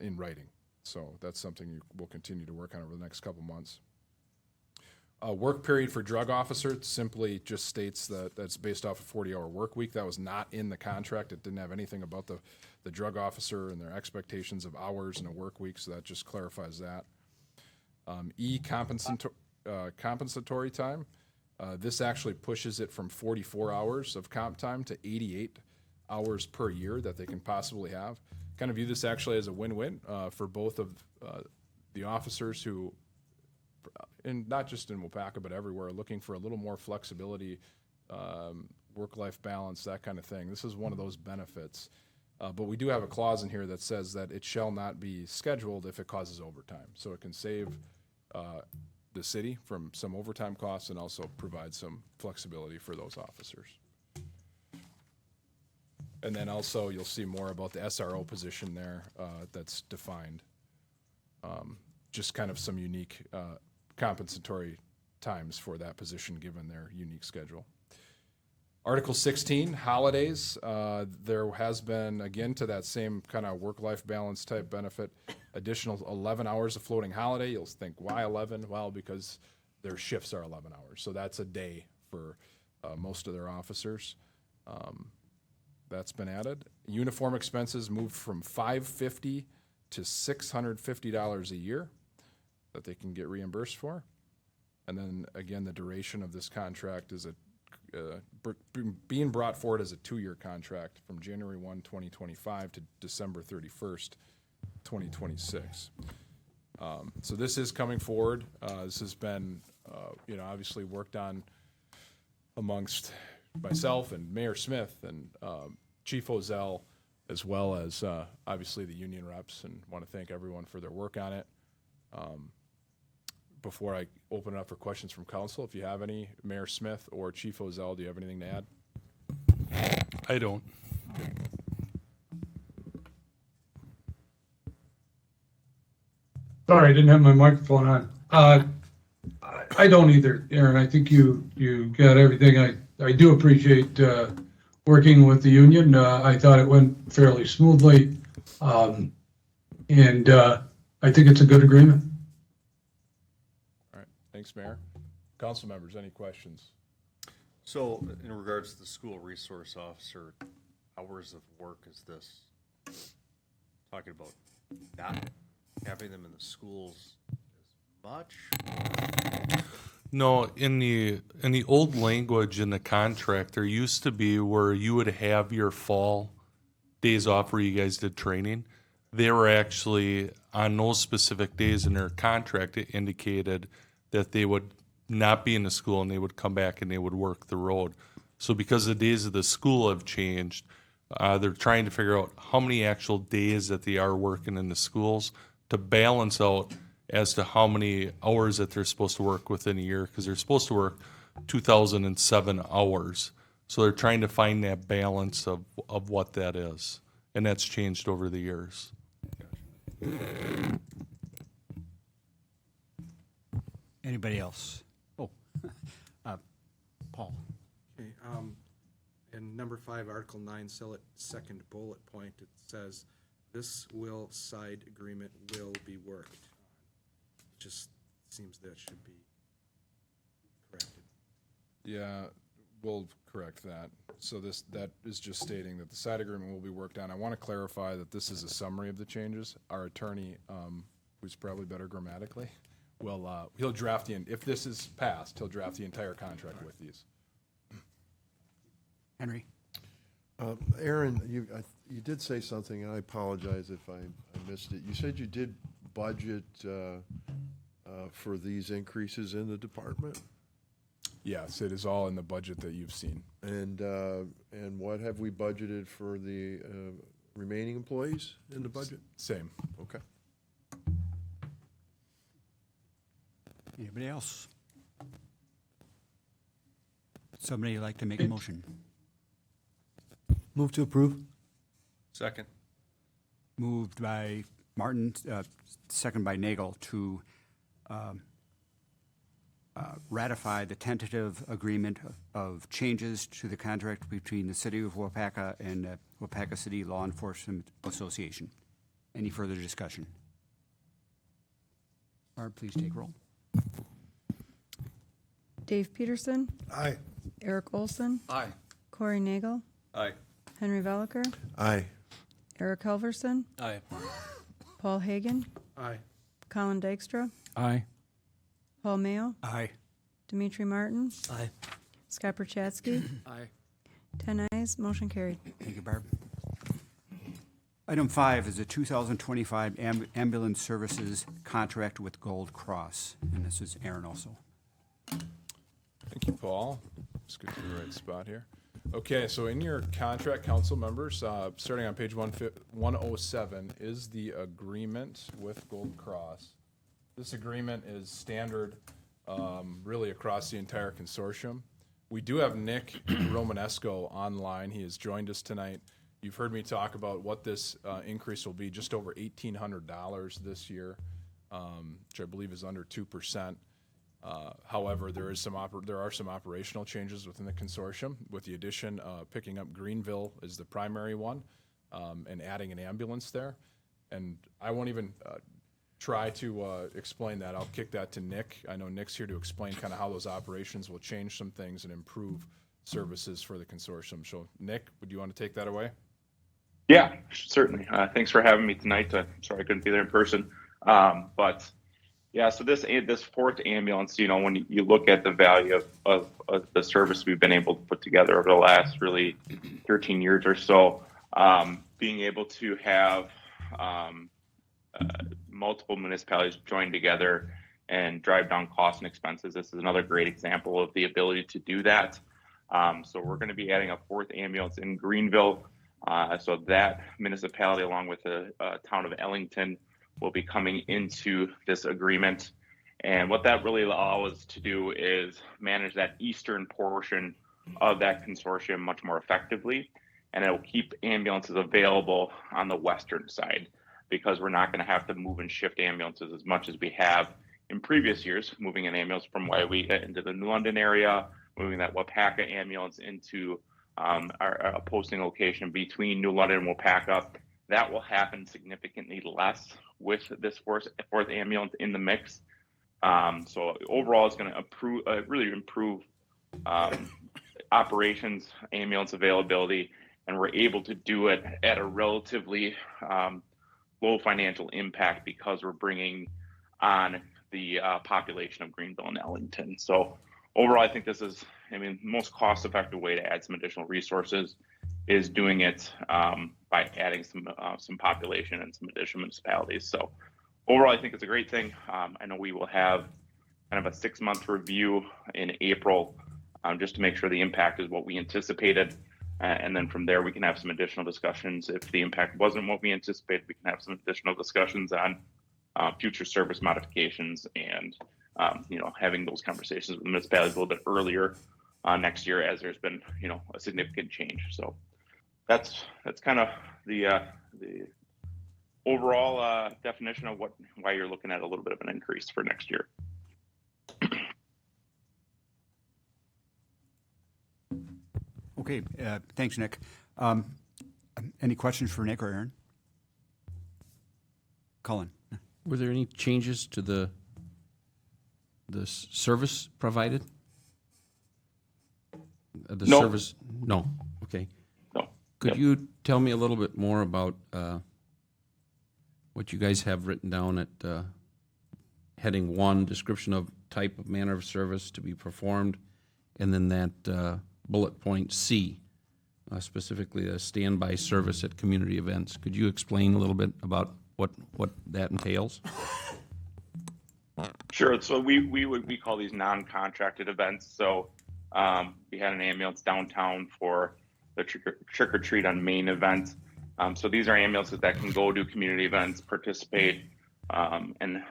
in writing. So that's something we'll continue to work on over the next couple months. a work period for drug officer. It simply just states that that's based off a 40-hour work week. That was not in the contract. It didn't have anything about the drug officer and their expectations of hours in a work week, so that just clarifies that. Compensatory time. This actually pushes it from 44 hours of comp time to 88 hours per year that they can possibly have. Kind of view this actually as a win-win for both of the officers who, and not just in Waupaca, but everywhere, are looking for a little more flexibility, work-life balance, that kind of thing. This is one of those benefits. But we do have a clause in here that says that it shall not be scheduled if it causes overtime. So it can save the city from some overtime costs and also provide some flexibility for those officers. And then also you'll see more about the SRO position there that's defined. Just kind of some unique compensatory times for that position given their unique schedule. Article 16, holidays. There has been, again, to that same kind of work-life balance type benefit, additional 11 hours of floating holiday. You'll think, why 11? Well, because their shifts are 11 hours. So that's a day for most of their officers. That's been added. Uniform expenses moved from $550 to $650 a year that they can get reimbursed for. And then, again, the duration of this contract is being brought forward as a 2-year contract from January 1, 2025 to December 31st, 2026. So this is coming forward. This has been, obviously worked on amongst myself and Mayor Smith and Chief Ozell, as well as obviously the union reps, and want to thank everyone for their work on it. Before I open it up for questions from council, if you have any, Mayor Smith or Chief Ozell, do you have anything to add? I don't. Sorry, I didn't have my microphone on. I don't either, Aaron. I think you got everything. I do appreciate working with the union. I thought it went fairly smoothly, and I think it's a good agreement. All right, thanks, Mayor. Council members, any questions? So, in regards to the school resource officer, hours of work is this talking about not having them in the schools as much? No, in the old language in the contract, there used to be where you would have your fall days off where you guys did training. They were actually on those specific days in their contract. It indicated that they would not be in the school and they would come back and they would work the road. So because the days of the school have changed, they're trying to figure out how many actual days that they are working in the schools to balance out as to how many hours that they're supposed to work within a year, because they're supposed to work 2,007 hours. So they're trying to find that balance of what that is, and that's changed over the years. Anybody else? Oh, Paul. Okay, in number 5, Article 9, second bullet point, it says, this side agreement will be worked. Just seems that should be corrected. Yeah, we'll correct that. So that is just stating that the side agreement will be worked on. I want to clarify that this is a summary of the changes. Our attorney, who's probably better grammatically, he'll draft if this is passed, he'll draft the entire contract with these. Henry? Aaron, you did say something, and I apologize if I missed it. You said you did budget for these increases in the department? Yes, it is all in the budget that you've seen. And what have we budgeted for the remaining employees in the budget? Same. Okay. Anybody else? Somebody like to make a motion? Move to approve. Second. Moved by Martin, second by Nagel, to ratify the tentative agreement of changes to the contract between the City of Waupaca and the Waupaca City Law Enforcement Association. Any further discussion? Barb, please take roll. Dave Peterson, Aye. Eric Olson, Aye. Corey Nagel, Aye. Henry Veliker, Aye. Eric Helverson, Aye. Paul Hagan, Aye. Colin Dykstra, Aye. Paul Mayo, Aye. Dimitri Martin, Aye. Scott Perchatsky, Aye. 10 ayes, motion carried. Thank you, Barb. Item 5 is a 2025 ambulance services contract with Gold Cross, and this is Aaron also. Thank you, Paul. Let's get to the right spot here. Okay, so in your contract, council members, starting on page 107 is the agreement with Gold Cross. This agreement is standard really across the entire consortium. We do have Nick Romanesco online. He has joined us tonight. You've heard me talk about what this increase will be, just over $1,800 this year, which I believe is under 2%. However, there are some operational changes within the consortium, with the addition picking up Greenville as the primary one, and adding an ambulance there. And I won't even try to explain that. I'll kick that to Nick. I know Nick's here to explain kind of how those operations will change some things and improve services for the consortium. So, Nick, would you want to take that away? Yeah, certainly. Thanks for having me tonight. Sorry I couldn't be there in person. But yeah, so this fourth ambulance, when you look at the value of the service we've been able to put together over the last really 13 years or so, being able to have multiple municipalities join together and drive down costs and expenses, this is another great example of the ability to do that. So we're going to be adding a fourth ambulance in Greenville. So that municipality, along with the town of Ellington, will be coming into this agreement. And what that really allows us to do is manage that eastern portion of that consortium much more effectively. And it will keep ambulances available on the western side, because we're not going to have to move and shift ambulances as much as we have in previous years, moving an ambulance from Waupaca into the New London area, moving that Waupaca ambulance into our posting location between New London and Waupaca. That will happen significantly less with this fourth ambulance in the mix. So overall, it's going to really improve operations, ambulance availability, and we're able to do it at a relatively low financial impact because we're bringing on the population of Greenville and Ellington. So overall, I think this is, the most cost-effective way to add some additional resources is doing it by adding some population and some additional municipalities. So overall, I think it's a great thing. I know we will have kind of a 6-month review in April just to make sure the impact is what we anticipated. And then from there, we can have some additional discussions. If the impact wasn't what we anticipated, we can have some additional discussions on future service modifications and having those conversations with the municipalities a little bit earlier next year, as there's been a significant change. So that's kind of the overall definition of why you're looking at a little bit of an increase for next year. Okay, thanks, Nick. Any questions for Nick or Aaron? Colin? Were there any changes to the service provided? The No. service? No. Okay. No. Could you tell me a little bit more about what you guys have written down at heading 1, description of type of manner of service to be performed, and then that bullet point C, specifically a standby service at community events. Could you explain a little bit about what that entails? Sure. So we call these non-contracted events. So we had an ambulance downtown for the trick or treat on Main event. So these are ambulances that can go to community events, participate, and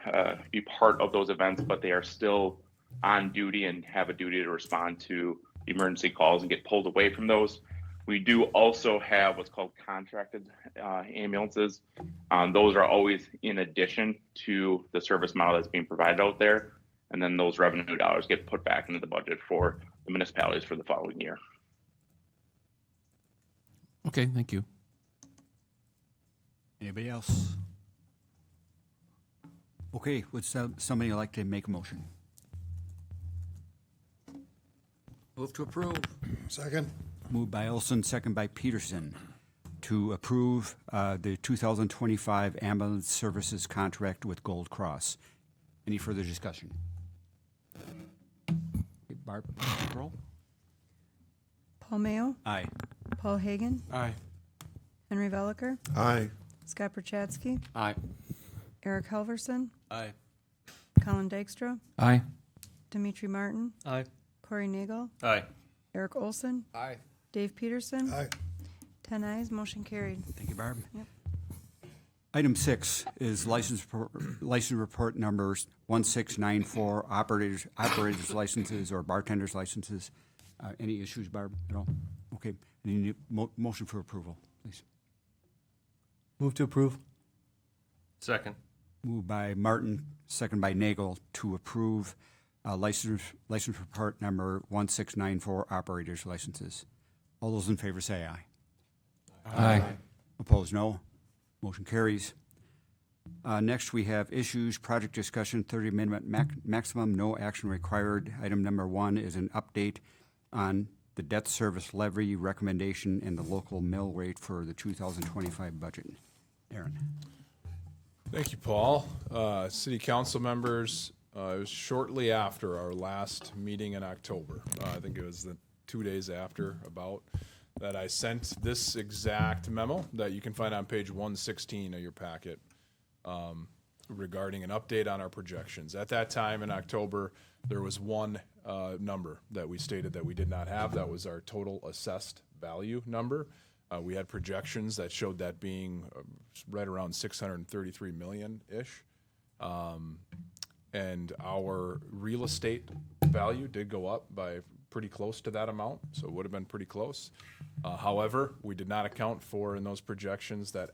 be part of those events, but they are still on duty and have a duty to respond to emergency calls and get pulled away from those. We do also have what's called contracted ambulances. Those are always in addition to the service model that's being provided out there. And then those revenue dollars get put back into the budget for the municipalities for the following year. Okay, thank you. Anybody else? Okay, would somebody like to make a motion? Move to approve. Second. Moved by Olson, second by Peterson, to approve the 2025 ambulance services contract with Gold Cross. Any further discussion? Okay, Barb, roll. Paul Mayo, Aye. Paul Hagan, Aye. Henry Veliker, Aye. Scott Perchatsky, Aye. Eric Helverson, Aye. Colin Dykstra, Aye. Dimitri Martin, Aye. Corey Nagel, Aye. Eric Olson, Aye. Dave Peterson. Aye. 10 ayes, motion carried. Thank you, Barb. Yep. Item 6 is license report numbers 1694, operators licenses or bartenders licenses. Any issues, Barb, at all? Okay. Any motion for approval, please? Move to approve. Second. Moved by Martin, second by Nagel, to approve license report number 1694, operators licenses. All those in favor say aye. Aye. Opposed, no. Motion carries. Next, we have issues, project discussion, 30-minute maximum, no action required. Item number 1 is an update on the debt service levy recommendation and the local mill rate for the 2025 budget. Aaron. Thank you, Paul. City council members, it was shortly after our last meeting in October. I think it was the 2 days after about that I sent this exact memo that you can find on page 116 of your packet regarding an update on our projections. At that time in October, there was one number that we stated that we did not have. That was our total assessed value number. We had projections that showed that being right around 633 million-ish. And our real estate value did go up by pretty close to that amount, so it would have been pretty close. However, we did not account for in those projections that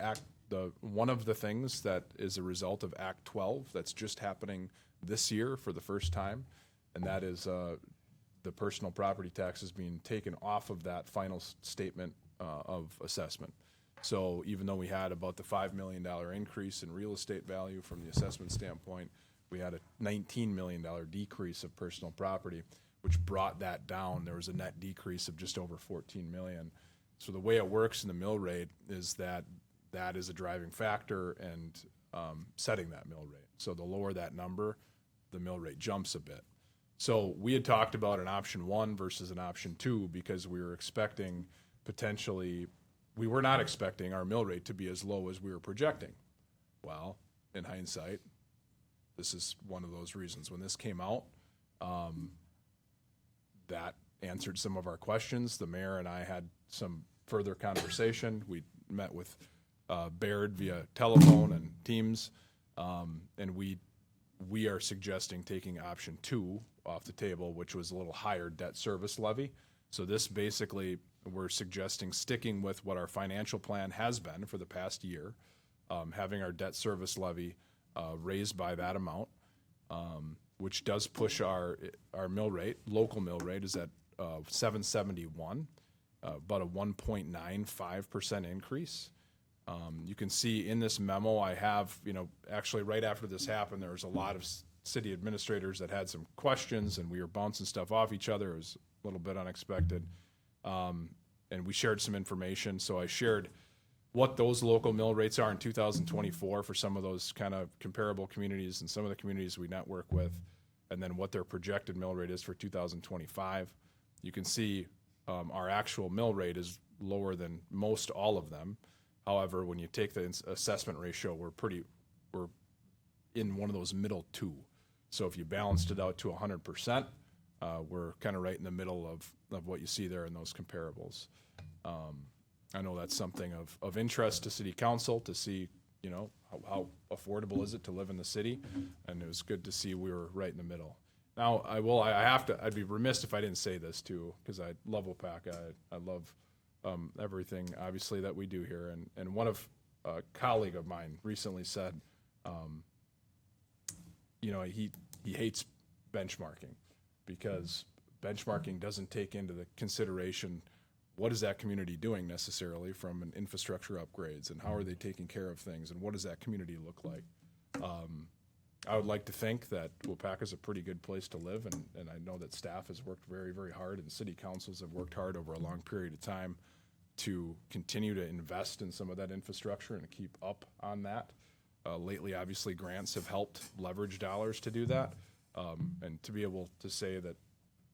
one of the things that is a result of Act 12 that's just happening this year for the first time, and that is the personal property taxes being taken off of that final statement of assessment. So even though we had about the $5 million increase in real estate value from the assessment standpoint, we had a $19 million decrease of personal property, which brought that down. There was a net decrease of just over 14 million. So the way it works in the mill rate is that that is a driving factor and setting that mill rate. So the lower that number, the mill rate jumps a bit. So we had talked about an option 1 versus an option 2 because we were expecting we were not expecting our mill rate to be as low as we were projecting. Well, in hindsight, this is one of those reasons. When this came out, that answered some of our questions. The mayor and I had some further conversation. We met with Baird via telephone and Teams, and we are suggesting taking option 2 off the table, which was a little higher debt service levy. So this basically, we're suggesting sticking with what our financial plan has been for the past year, having our debt service levy raised by that amount, which does push our mill rate. Local mill rate is at 771, about a 1.95% increase. You can see in this memo, I have, actually right after this happened, there was a lot of city administrators that had some questions, and we were bouncing stuff off each other. It was a little bit unexpected. And we shared some information. So I shared what those local mill rates are in 2024 for some of those kind of comparable communities and some of the communities we network with, and then what their projected mill rate is for 2025. You can see our actual mill rate is lower than most all of them. However, when you take the assessment ratio, we're in one of those middle two. So if you balanced it out to 100%, we're kind of right in the middle of what you see there in those comparables. I know that's something of interest to city council to see, how affordable is it to live in the city, and it was good to see we were right in the middle. Now, I'd be remiss if I didn't say this too, because I love Waupaca. I love everything, obviously, that we do here. And one of a colleague of mine recently said, he hates benchmarking because benchmarking doesn't take into the consideration what is that community doing necessarily from an infrastructure upgrades, and how are they taking care of things, and what does that community look like. I would like to think that Waupaca is a pretty good place to live, and I know that staff has worked very, very hard, and city councils have worked hard over a long period of time to continue to invest in some of that infrastructure and keep up on that. Lately, obviously, grants have helped leverage dollars to do that, and to be able to say that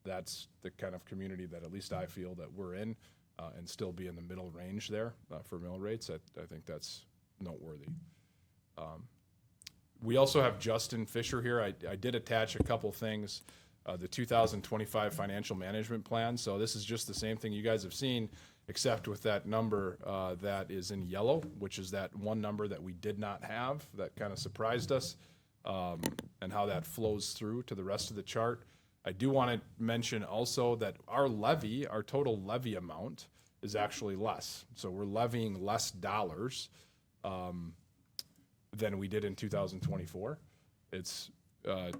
that's the kind of community that at least I feel that we're in, and still be in the middle range there for mill rates, I think that's noteworthy. We also have Justin Fisher here. I did attach a couple things. The 2025 financial management plan. So this is just the same thing you guys have seen, except with that number that is in yellow, which is that one number that we did not have that kind of surprised us, and how that flows through to the rest of the chart. I do want to mention also that our levy, our total levy amount, is actually less. So we're levying less dollars than we did in 2024. It's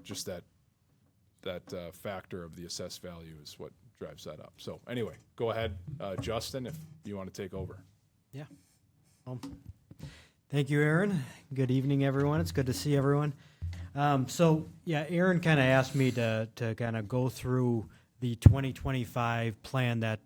just that factor of the assessed value is what drives that up. So anyway, go ahead, Justin, if you want to take over. Yeah. Thank you, Aaron. Good evening, everyone. It's good to see everyone. So yeah, Aaron kind of asked me to kind of go through the 2025 plan that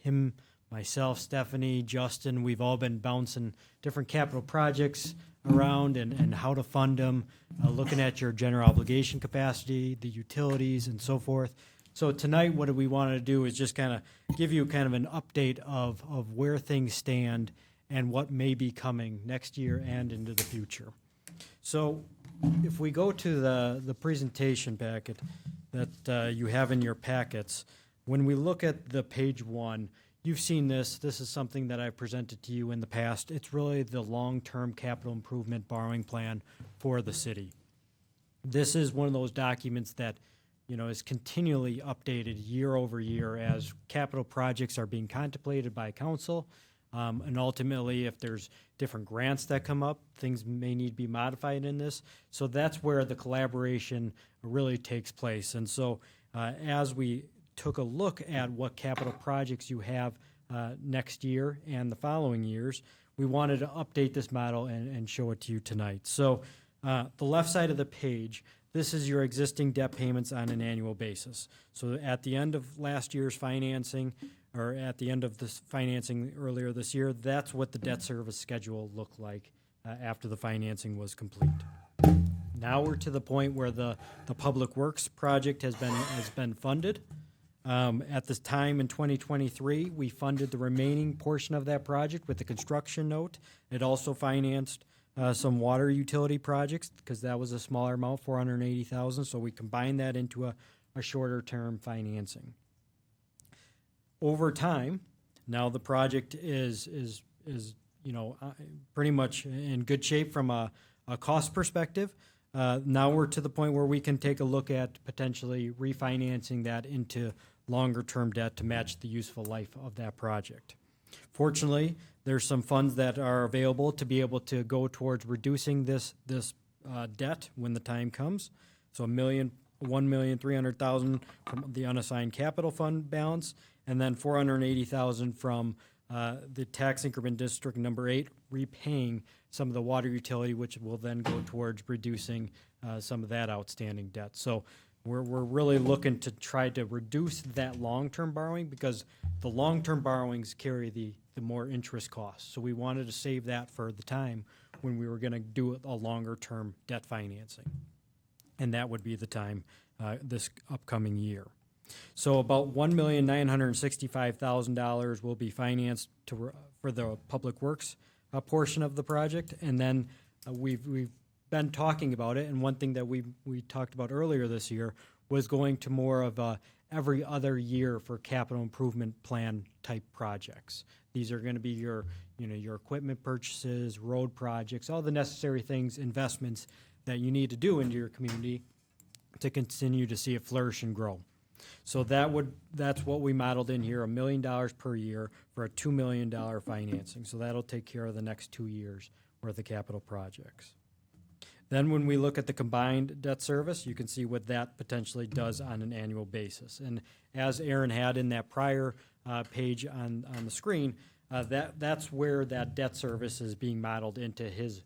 him, myself, Stephanie, Justin, we've all been bouncing different capital projects around and how to fund them, looking at your general obligation capacity, the utilities, and so forth. So tonight, what we wanted to do is just kind of give you kind of an update of where things stand and what may be coming next year and into the future. So if we go to the presentation packet that you have in your packets, when we look at the page one, you've seen this. This is something that I presented to you in the past. It's really the long-term capital improvement borrowing plan for the city. This is one of those documents that, you know, is continually updated year over year as capital projects are being contemplated by council. And ultimately, if there's different grants that come up, things may need to be modified in this. So that's where the collaboration really takes place. And so as we took a look at what capital projects you have next year and the following years, we wanted to update this model and show it to you tonight. So the left side of the page, this is your existing debt payments on an annual basis. So at the end of last year's financing, or at the end of this financing earlier this year, that's what the debt service schedule looked like after the financing was complete. Now we're to the point where the Public Works project has been funded. At this time in 2023, we funded the remaining portion of that project with the construction note. It also financed some water utility projects because that was a smaller amount, $480,000. So we combined that into a shorter term financing. Over time, now the project is pretty much in good shape from a cost perspective. Now we're to the point where we can take a look at potentially refinancing that into longer-term debt to match the useful life of that project. Fortunately, there's some funds that are available to be able to go towards reducing this debt when the time comes. So $1,300,000 from the unassigned capital fund balance, and then $480,000 from the tax increment district number 8 repaying some of the water utility, which will then go towards reducing some of that outstanding debt. So we're really looking to try to reduce that long-term borrowing because the long-term borrowings carry the more interest costs. So we wanted to save that for the time when we were going to do a longer-term debt financing. And that would be the time this upcoming year. So about $1,965,000 will be financed for the Public Works portion of the project. And then we've been talking about it, and one thing that we talked about earlier this year was going to more of a every other year for capital improvement plan type projects. These are going to be your equipment purchases, road projects, all the necessary things, investments that you need to do into your community to continue to see it flourish and grow. So that's what we modeled in here, $1 million per year for a $2 million financing. So that'll take care of the next 2 years worth of capital projects. Then when we look at the combined debt service, you can see what that potentially does on an annual basis. And as Aaron had in that prior page on the screen, that's where that debt service is being modeled into his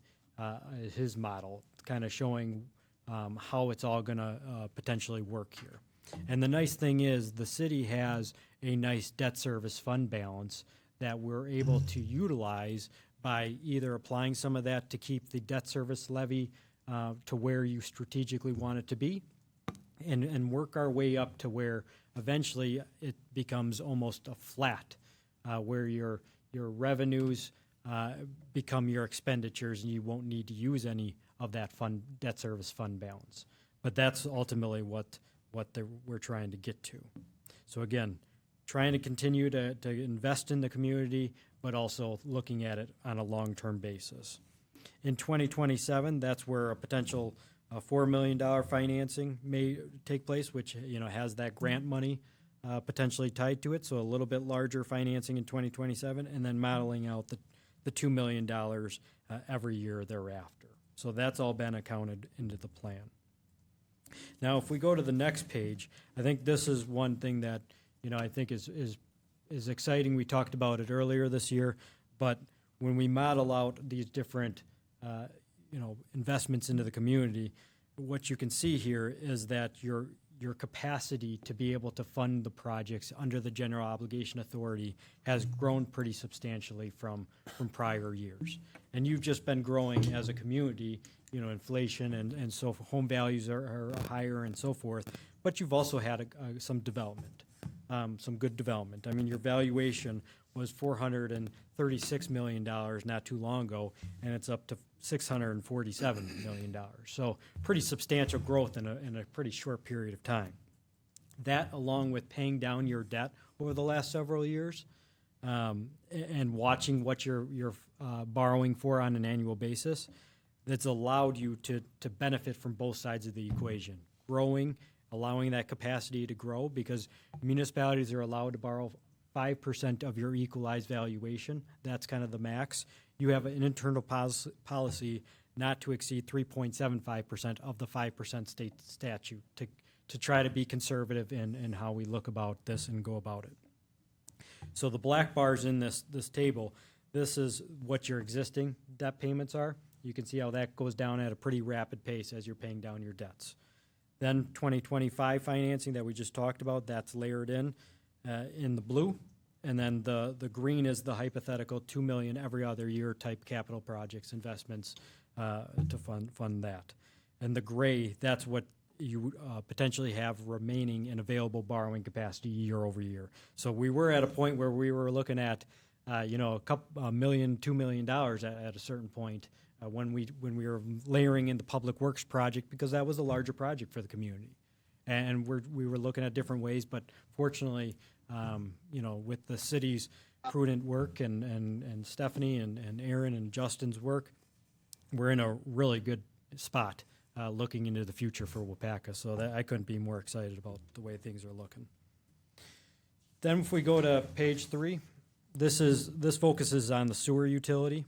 model, kind of showing how it's all going to potentially work here. And the nice thing is the city has a nice debt service fund balance that we're able to utilize by either applying some of that to keep the debt service levy to where you strategically want it to be, and work our way up to where eventually it becomes almost a flat, where your revenues become your expenditures, and you won't need to use any of that debt service fund balance. But that's ultimately what we're trying to get to. So again, trying to continue to invest in the community, but also looking at it on a long-term basis. In 2027, that's where a potential $4 million financing may take place, which has that grant money potentially tied to it, so a little bit larger financing in 2027, and then modeling out the $2 million every year thereafter. So that's all been accounted into the plan. Now, if we go to the next page, I think this is one thing that I think is exciting. We talked about it earlier this year, but when we model out these different investments into the community, what you can see here is that your capacity to be able to fund the projects under the general obligation authority has grown pretty substantially from prior years. And you've just been growing as a community, inflation and so home values are higher and so forth, but you've also had some development, some good development. I mean, your valuation was $436 million not too long ago, and it's up to $647 million. So pretty substantial growth in a pretty short period of time. That, along with paying down your debt over the last several years, and watching what you're borrowing for on an annual basis, that's allowed you to benefit from both sides of the equation. Growing, allowing that capacity to grow, because municipalities are allowed to borrow 5% of your equalized valuation. That's kind of the max. You have an internal policy not to exceed 3.75% of the 5% state statute to try to be conservative in how we look about this and go about it. So the black bars in this table, this is what your existing debt payments are. You can see how that goes down at a pretty rapid pace as you're paying down your debts. Then 2025 financing that we just talked about, that's layered in the blue. And then the green is the hypothetical $2 million every other year type capital projects, investments to fund that. And the gray, that's what you potentially have remaining in available borrowing capacity year over year. So we were at a point where we were looking at $1 million, $2 million at a certain point when we were layering in the public works project, because that was a larger project for the community. And we were looking at different ways, but fortunately, with the city's prudent work and Stephanie and Aaron and Justin's work, we're in a really good spot looking into the future for Waupaca. So that I couldn't be more excited about the way things are looking. Then if we go to page 3, this focuses on the sewer utility.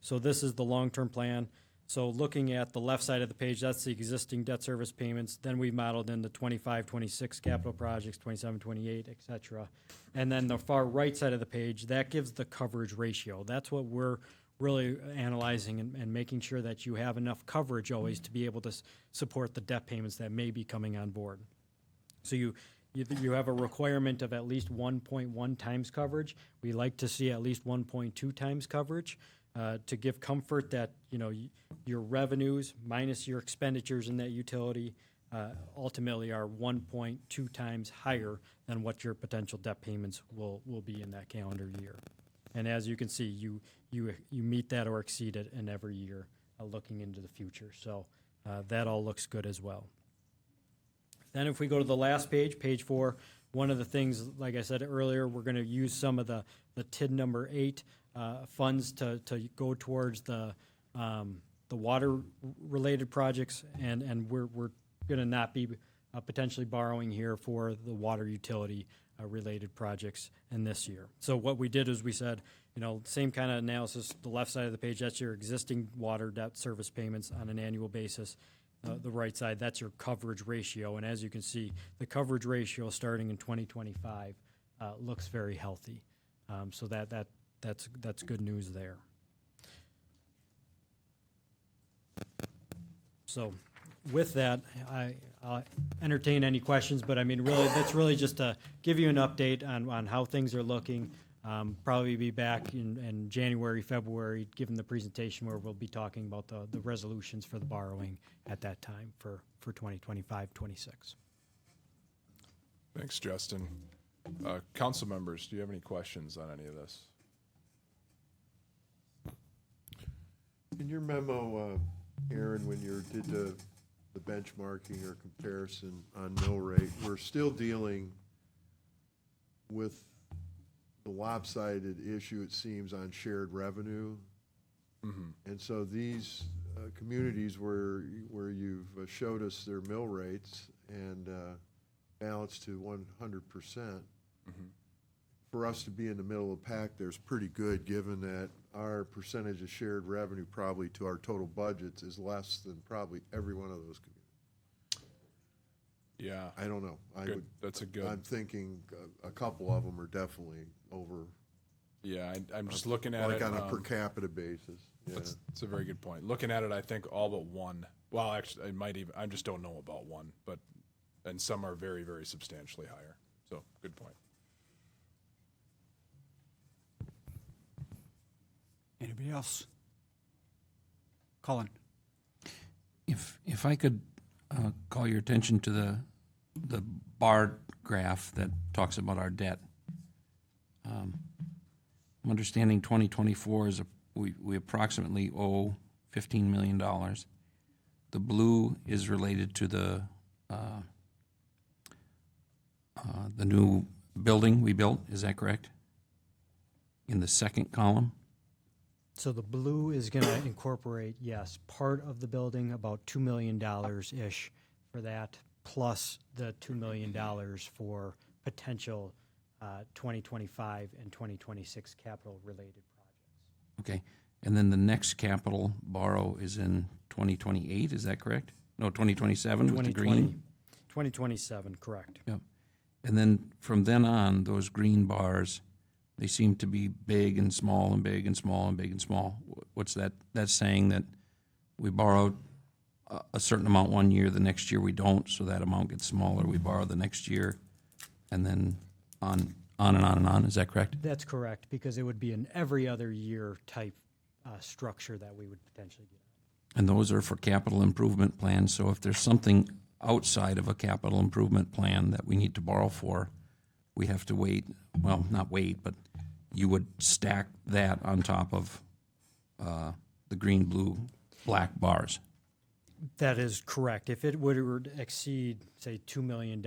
So this is the long-term plan. So looking at the left side of the page, that's the existing debt service payments. Then we modeled in the 25, 26 capital projects, 27, 28, et cetera. And then the far right side of the page, that gives the coverage ratio. That's what we're really analyzing and making sure that you have enough coverage always to be able to support the debt payments that may be coming on board. So you have a requirement of at least 1.1 times coverage. We like to see at least 1.2 times coverage. To give comfort that your revenues minus your expenditures in that utility ultimately are 1.2 times higher than what your potential debt payments will be in that calendar year. And as you can see, you meet that or exceed it in every year looking into the future. So that all looks good as well. Then if we go to the last page, page 4, one of the things, like I said earlier, we're going to use some of the TID number 8 funds to go towards the water-related projects, and we're going to not be potentially borrowing here for the water utility related projects in this year. So what we did is we said, same kind of analysis, the left side of the page, that's your existing water debt service payments on an annual basis. The right side, that's your coverage ratio. And as you can see, the coverage ratio starting in 2025 looks very healthy. So that's good news there. So with that, I'll entertain any questions, but I mean, really, that's really just to give you an update on how things are looking. Probably be back in January, February, given the presentation where we'll be talking about the resolutions for the borrowing at that time for 2025, 26. Thanks, Justin. Council members, do you have any questions on any of this? In your memo, Aaron, when you did the benchmarking or comparison on mill rate, we're still dealing with the lopsided issue, it seems, on shared revenue. And so these communities where you've showed us their mill rates and balanced to 100%, for us to be in the middle of the pack, there's pretty good, given that our percentage of shared revenue probably to our total budgets is less than probably every one of those communities. Yeah. I don't know. That's a good. I'm thinking a couple of them are definitely over. Yeah, I'm just looking at like it. on a per capita basis. Yeah. That's a very good point. Looking at it, I think all but one. Well, actually, I just don't know about one, and some are very, very substantially higher. So, good point. Anybody else? Colin? If I could call your attention to the bar graph that talks about our debt. I'm understanding 2024 is we approximately owe $15 million. The blue is related to the new building we built. Is that correct? In the second column. So the blue is going to incorporate, yes, part of the building, about $2 million-ish for that, plus the $2 million for potential 2025 and 2026 capital-related projects. Okay, and then the next capital borrow is in 2028, is that correct? No, 2027 with the green? 2027, correct. Yep. And then from then on, those green bars, they seem to be big and small and big and small and big and small. What's that? That's saying that we borrowed a certain amount one year, the next year we don't, so that amount gets smaller. We borrow the next year, and then on and on and on. Is that correct? That's correct, because it would be an every other year type structure that we would potentially get. And those are for capital improvement plans. So if there's something outside of a capital improvement plan that we need to borrow for, we have to wait. Well, not wait, but you would stack that on top of the green, blue, black bars. That is correct. If it would exceed, say, $2 million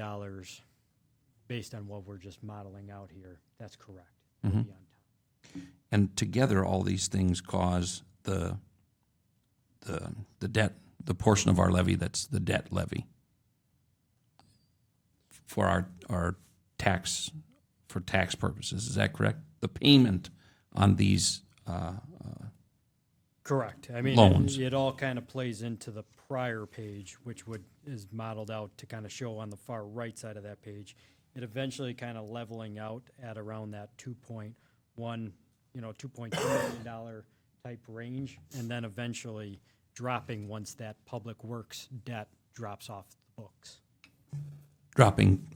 based on what we're just modeling out here, that's correct. It would be on top. And together, all these things cause the debt, the portion of our levy that's the debt levy for our tax, for tax purposes. Is that correct? The payment on these correct. I mean, loans. It all kind of plays into the prior page, which is modeled out to kind of show on the far right side of that page. It eventually kind of leveling out at around that 2.1, $2.2 million type range, and then eventually dropping once that public works debt drops off the books. Dropping,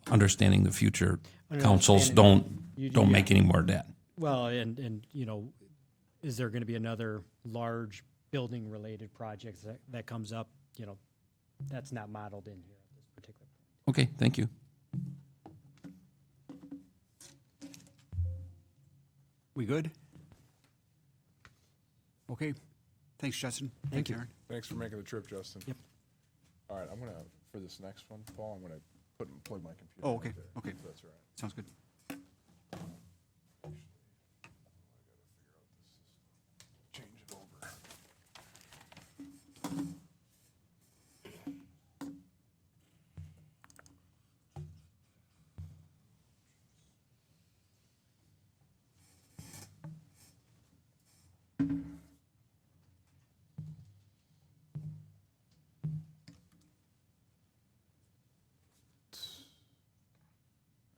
understanding the future councils don't make any more debt. Well, and is there going to be another large building-related project that comes up? That's not modeled in here at this particular point. Okay, thank you. We good? Okay. Thanks, Justin. Thank you. Aaron. Thanks for making the trip, Justin. Yep. All right, for this next one, Paul, I'm going to plug my computer. Oh, okay. right there, Okay. if that's all right. Sounds good. Change it over.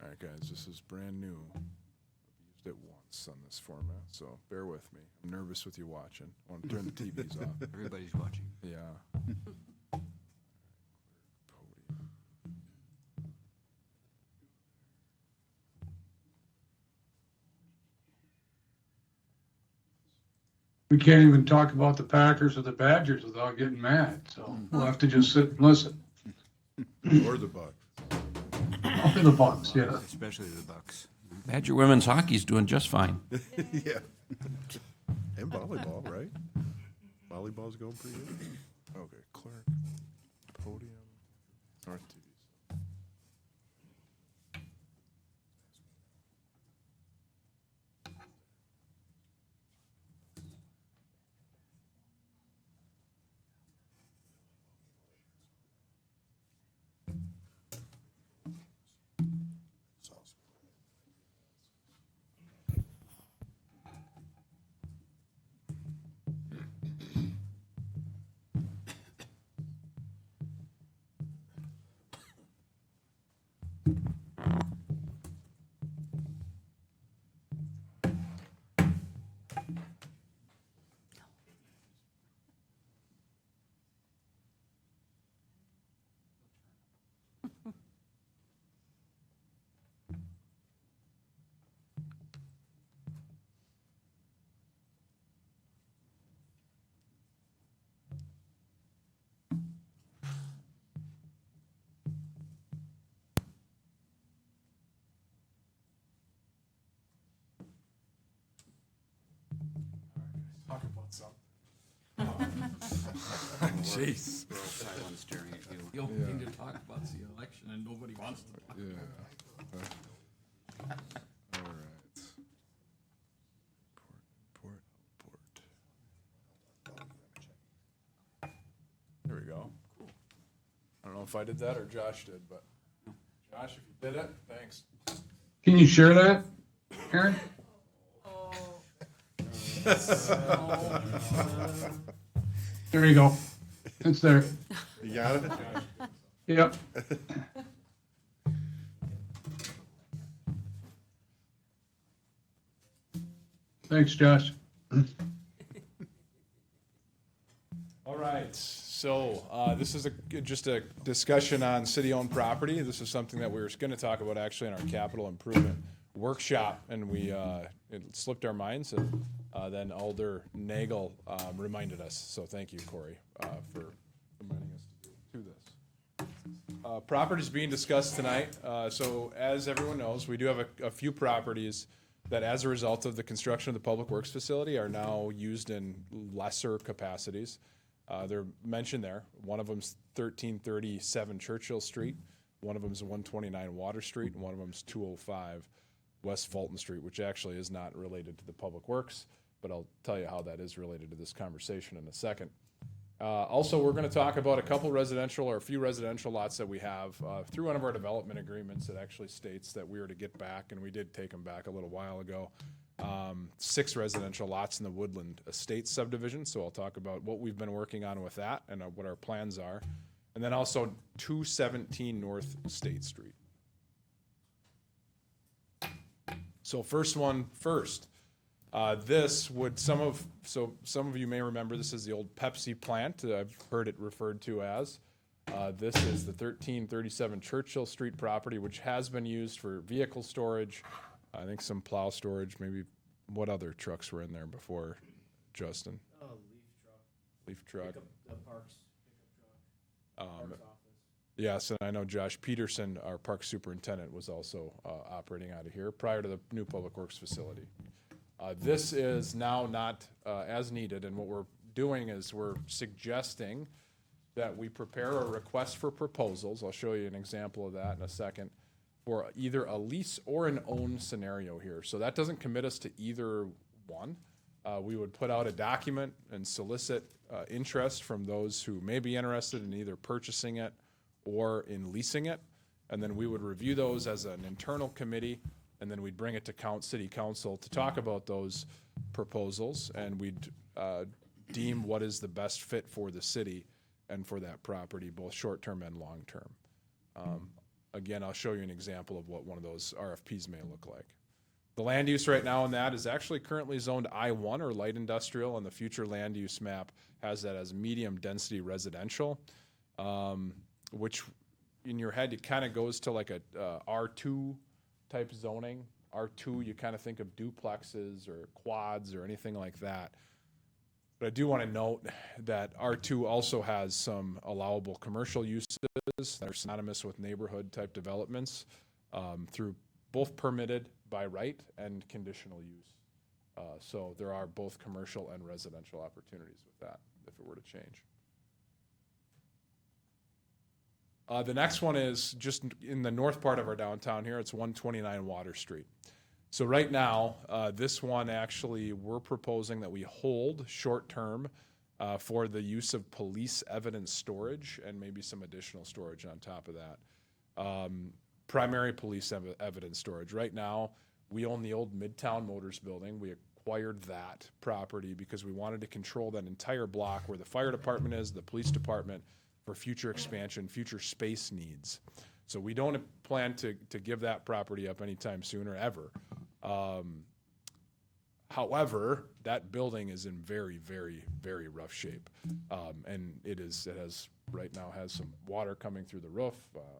All right, guys, this is brand new. I've used it once on this format, so bear with me. I'm nervous with you watching. I want to turn the TVs off. Everybody's watching. Yeah. we can't even talk about the Packers or the Badgers without getting mad, so we'll have to just sit and listen. Or the Bucks. Or the Bucks, yeah. Especially the Bucks. Badger women's hockey's doing just fine. Yeah. And volleyball, right? Volleyball's going pretty good. Okay, clerk, podium, North TV. Talk about something. Jeez. Silence staring at you. The only thing to talk about is the election, and nobody wants to talk. Yeah. All right. Report. There we go. I don't know if I did that or Josh did, but Josh, if you did it, thanks. Can you share that, Aaron? There you go. It's there. You got it? Yep. Thanks, Josh. All right, so this is just a discussion on city-owned property. This is something that we were going to talk about actually in our capital improvement workshop, and it slipped our minds, and then Alder Nagel reminded us. So thank you, Corey, for reminding us to do this. Properties being discussed tonight. So as everyone knows, we do have a few properties that, as a result of the construction of the Public Works facility, are now used in lesser capacities. They're mentioned there. One of them's 1337 Churchill Street. One of them's 129 Water Street, and one of them's 205 West Fulton Street, which actually is not related to the Public Works, but I'll tell you how that is related to this conversation in a second. Also, we're going to talk about a couple residential or a few residential lots that we have through one of our development agreements. It actually states that we are to get back, and we did take them back a little while ago, 6 residential lots in the Woodland Estates subdivision. So I'll talk about what we've been working on with that and what our plans are. And then also 217 North State Street. So first one first. This would some of you may remember this is the old Pepsi plant. I've heard it referred to as. This is the 1337 Churchill Street property, which has been used for vehicle storage. I think some plow storage. Maybe what other trucks were in there before, Justin? Leaf truck. Parks truck. Yes, and I know Josh Peterson, our park superintendent, was also operating out of here prior to the new Public Works facility. This is now not as needed, and what we're doing is we're suggesting that we prepare a request for proposals. I'll show you an example of that in a second, for either a lease or an own scenario here. So that doesn't commit us to either one. We would put out a document and solicit interest from those who may be interested in either purchasing it or in leasing it, and then we would review those as an internal committee, and then we'd bring it to city council to talk about those proposals, and we'd deem what is the best fit for the city and for that property, both short-term and long-term. Again, I'll show you an example of what one of those RFPs may look like. The land use right now on that is actually currently zoned I-1 or light industrial, and the future land use map has that as medium-density residential, which in your head, it kind of goes to like a R2 type zoning. R2, you kind of think of duplexes or quads or anything like that. But I do want to note that R2 also has some allowable commercial uses that are synonymous with neighborhood-type developments through both permitted by right and conditional use. So there are both commercial and residential opportunities with that if it were to change. The next one is just in the north part of our downtown here. It's 129 Water Street. So right now, this one actually, we're proposing that we hold short-term for the use of police evidence storage and maybe some additional storage on top of that. Primary police evidence storage. Right now, we own the old Midtown Motors building. We acquired that property because we wanted to control that entire block where the fire department is, the police department, for future expansion, future space needs. So we don't plan to give that property up anytime soon or ever. However, that building is in very, very, very rough shape. And it has right now has some water coming through the roof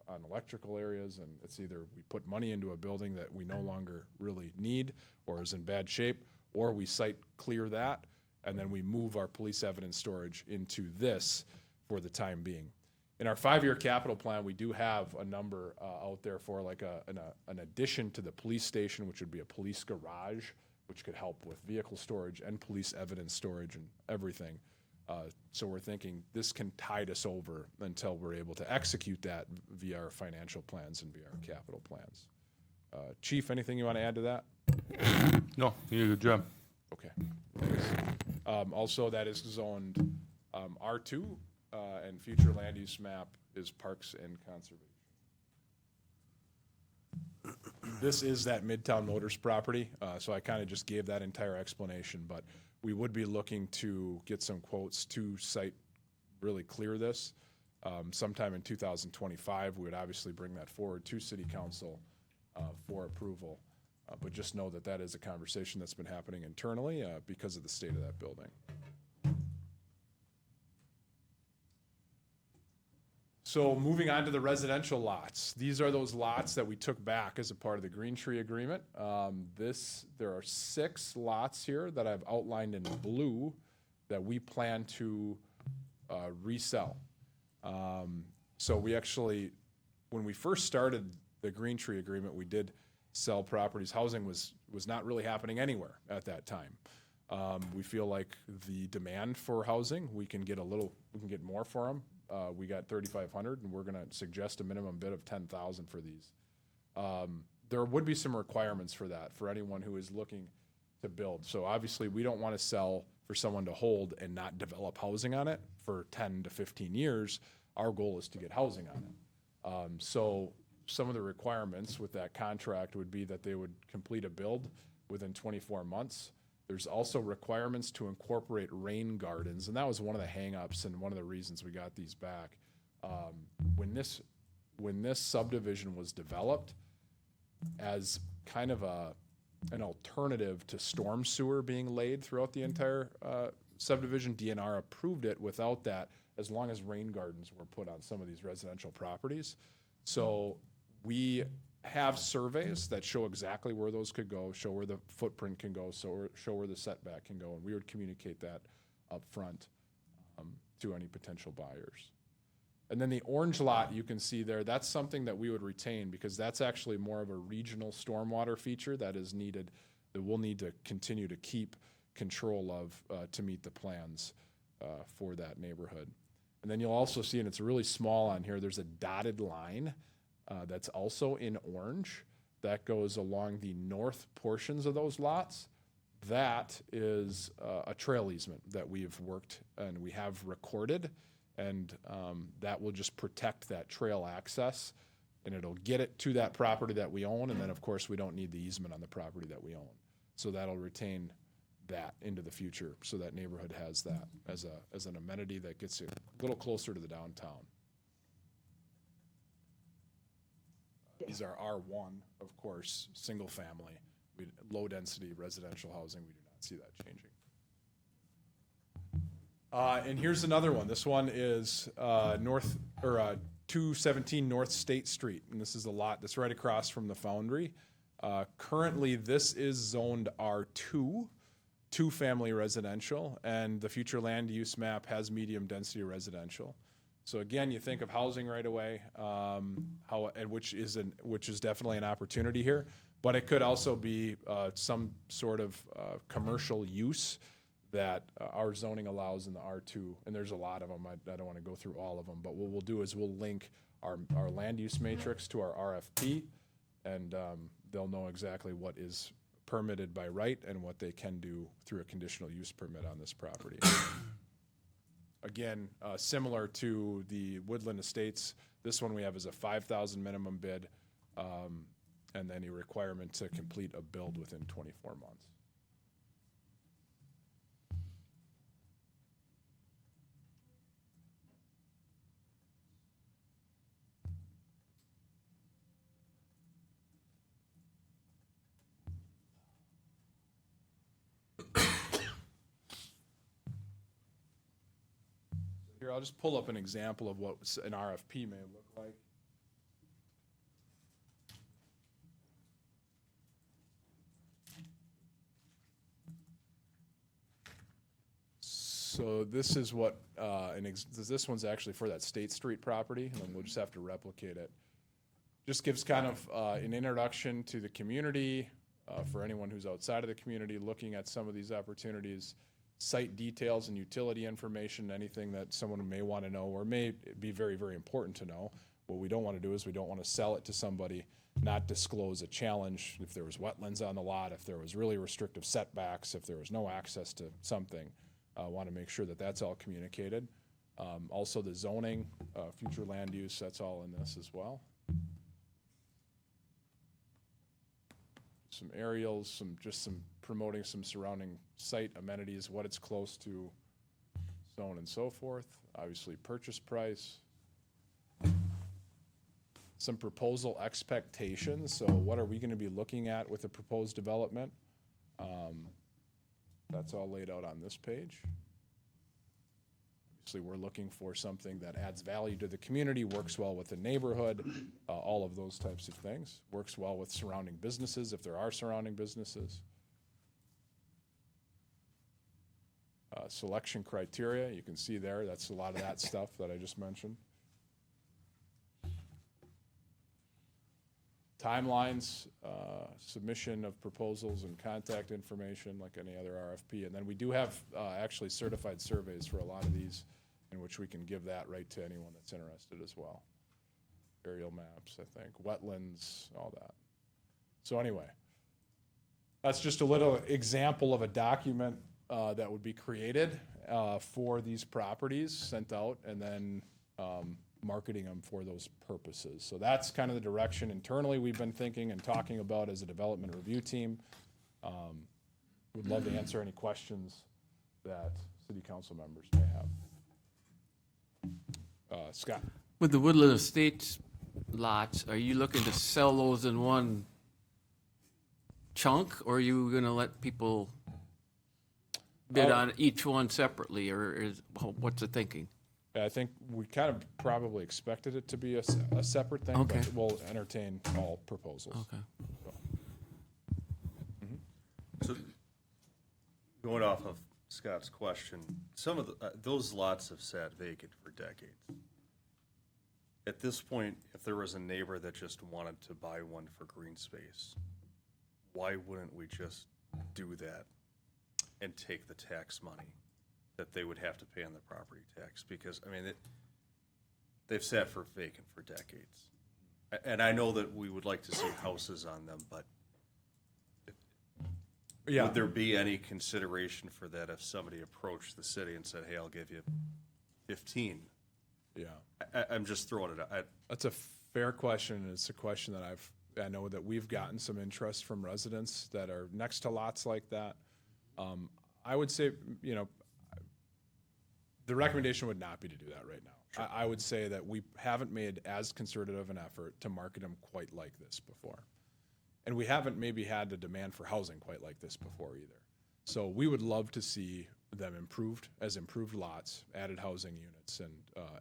on electrical areas, and it's either we put money into a building that we no longer really need or is in bad shape, or we site clear that, and then we move our police evidence storage into this for the time being. In our 5-year capital plan, we do have a number out there for like an addition to the police station, which would be a police garage, which could help with vehicle storage and police evidence storage and everything. So we're thinking this can tide us over until we're able to execute that via our financial plans and via our capital plans. Chief, anything you want to add to that? No, you did a good job. Okay. Also, that is zoned R2, and future land use map is parks and conservation. This is that Midtown Motors property, so I kind of just gave that entire explanation, but we would be looking to get some quotes to site really clear this. Sometime in 2025, we would obviously bring that forward to City Council for approval. But just know that that is a conversation that's been happening internally because of the state of that building. So moving on to the residential lots. These are those lots that we took back as a part of the Green Tree Agreement. There are 6 lots here that I've outlined in blue that we plan to resell. So we actually, when we first started the Green Tree Agreement, we did sell properties. Housing was not really happening anywhere at that time. We feel like the demand for housing, we can get more for them. We got 3,500, and we're going to suggest a minimum bid of 10,000 for these. There would be some requirements for that for anyone who is looking to build. So obviously, we don't want to sell for someone to hold and not develop housing on it for 10 to 15 years. Our goal is to get housing on it. So some of the requirements with that contract would be that they would complete a build within 24 months. There's also requirements to incorporate rain gardens, and that was one of the hang-ups and one of the reasons we got these back. When this subdivision was developed as kind of an alternative to storm sewer being laid throughout the entire subdivision, DNR approved it without that as long as rain gardens were put on some of these residential properties. So we have surveys that show exactly where those could go, show where the footprint can go, show where the setback can go, and we would communicate that up front to any potential buyers. And then the orange lot you can see there, that's something that we would retain because that's actually more of a regional stormwater feature that is needed, that we'll need to continue to keep control of to meet the plans for that neighborhood. And then you'll also see, and it's really small on here, there's a dotted line that's also in orange that goes along the north portions of those lots. That is a trail easement that we've worked and we have recorded, and that will just protect that trail access, and it'll get it to that property that we own, and then of course we don't need the easement on the property that we own. So that'll retain that into the future, so that neighborhood has that as an amenity that gets it a little closer to the downtown. These are R1, of course, single family, low density residential housing. We do not see that changing. And here's another one. This one is 217 North State Street, and this is a lot that's right across from the Foundry. Currently, this is zoned R2 two-family residential, and the future land use map has medium-density residential. So again, you think of housing right away, which is definitely an opportunity here, but it could also be some sort of commercial use that our zoning allows in the R2, and there's a lot of them. I don't want to go through all of them, but what we'll do is we'll link our land use matrix to our RFP, and they'll know exactly what is permitted by right and what they can do through a conditional use permit on this property. Again, similar to the Woodland Estates, this one we have is a 5,000 minimum bid, and then a requirement to complete a build within 24 months. Here, I'll just pull up an example of what an RFP may look like. So this is what, this one's actually for that State Street property, and then we'll just have to replicate it. Just gives kind of an introduction to the community, for anyone who's outside of the community looking at some of these opportunities. Site details and utility information, anything that someone may want to know or may be very, very important to know. What we don't want to do is we don't want to sell it to somebody, not disclose a challenge if there was wetlands on the lot, if there was really restrictive setbacks, if there was no access to something. Want to make sure that that's all communicated. Also the zoning, future land use, that's all in this as well. Some aerials, some promoting some surrounding site amenities, what it's close to, so on and so forth. Obviously, purchase price. Some proposal expectations. So what are we going to be looking at with the proposed development? That's all laid out on this page. Obviously, we're looking for something that adds value to the community, works well with the neighborhood, all of those types of things. Works well with surrounding businesses, if there are surrounding businesses. Selection criteria, you can see there, that's a lot of that stuff that I just mentioned. Timelines, submission of proposals and contact information like any other RFP. And then we do have actually certified surveys for a lot of these in which we can give that right to anyone that's interested as well. Aerial maps, I think, wetlands, all that. So anyway, that's just a little example of a document that would be created for these properties, sent out, and then marketing them for those purposes. So that's kind of the direction internally we've been thinking and talking about as a development review team. Would love to answer any questions that city council members may have. Scott. With the Woodland Estates lots, are you looking to sell those in one chunk, or are you going to let people bid on each one separately, or what's the thinking? I think we kind of probably expected it to be a separate thing, Okay. but we'll entertain all proposals. Okay. So, going off of Scott's question, some of those lots have sat vacant for decades. At this point, if there was a neighbor that just wanted to buy one for green space, why wouldn't we just do that and take the tax money that they would have to pay on the property tax? Because, I mean, they've sat for vacant for decades. And I know that we would like to see houses on them, but would there be any consideration for that if somebody approached the city and said, hey, I'll give you 15? Yeah. I'm just throwing it out. That's a fair question, and it's a question that I know that we've gotten some interest from residents that are next to lots like that. I would say, the recommendation would not be to do that right now. Sure. I would say that we haven't made as concerted of an effort to market them quite like this before. And we haven't maybe had the demand for housing quite like this before either. So we would love to see them improved lots, added housing units, and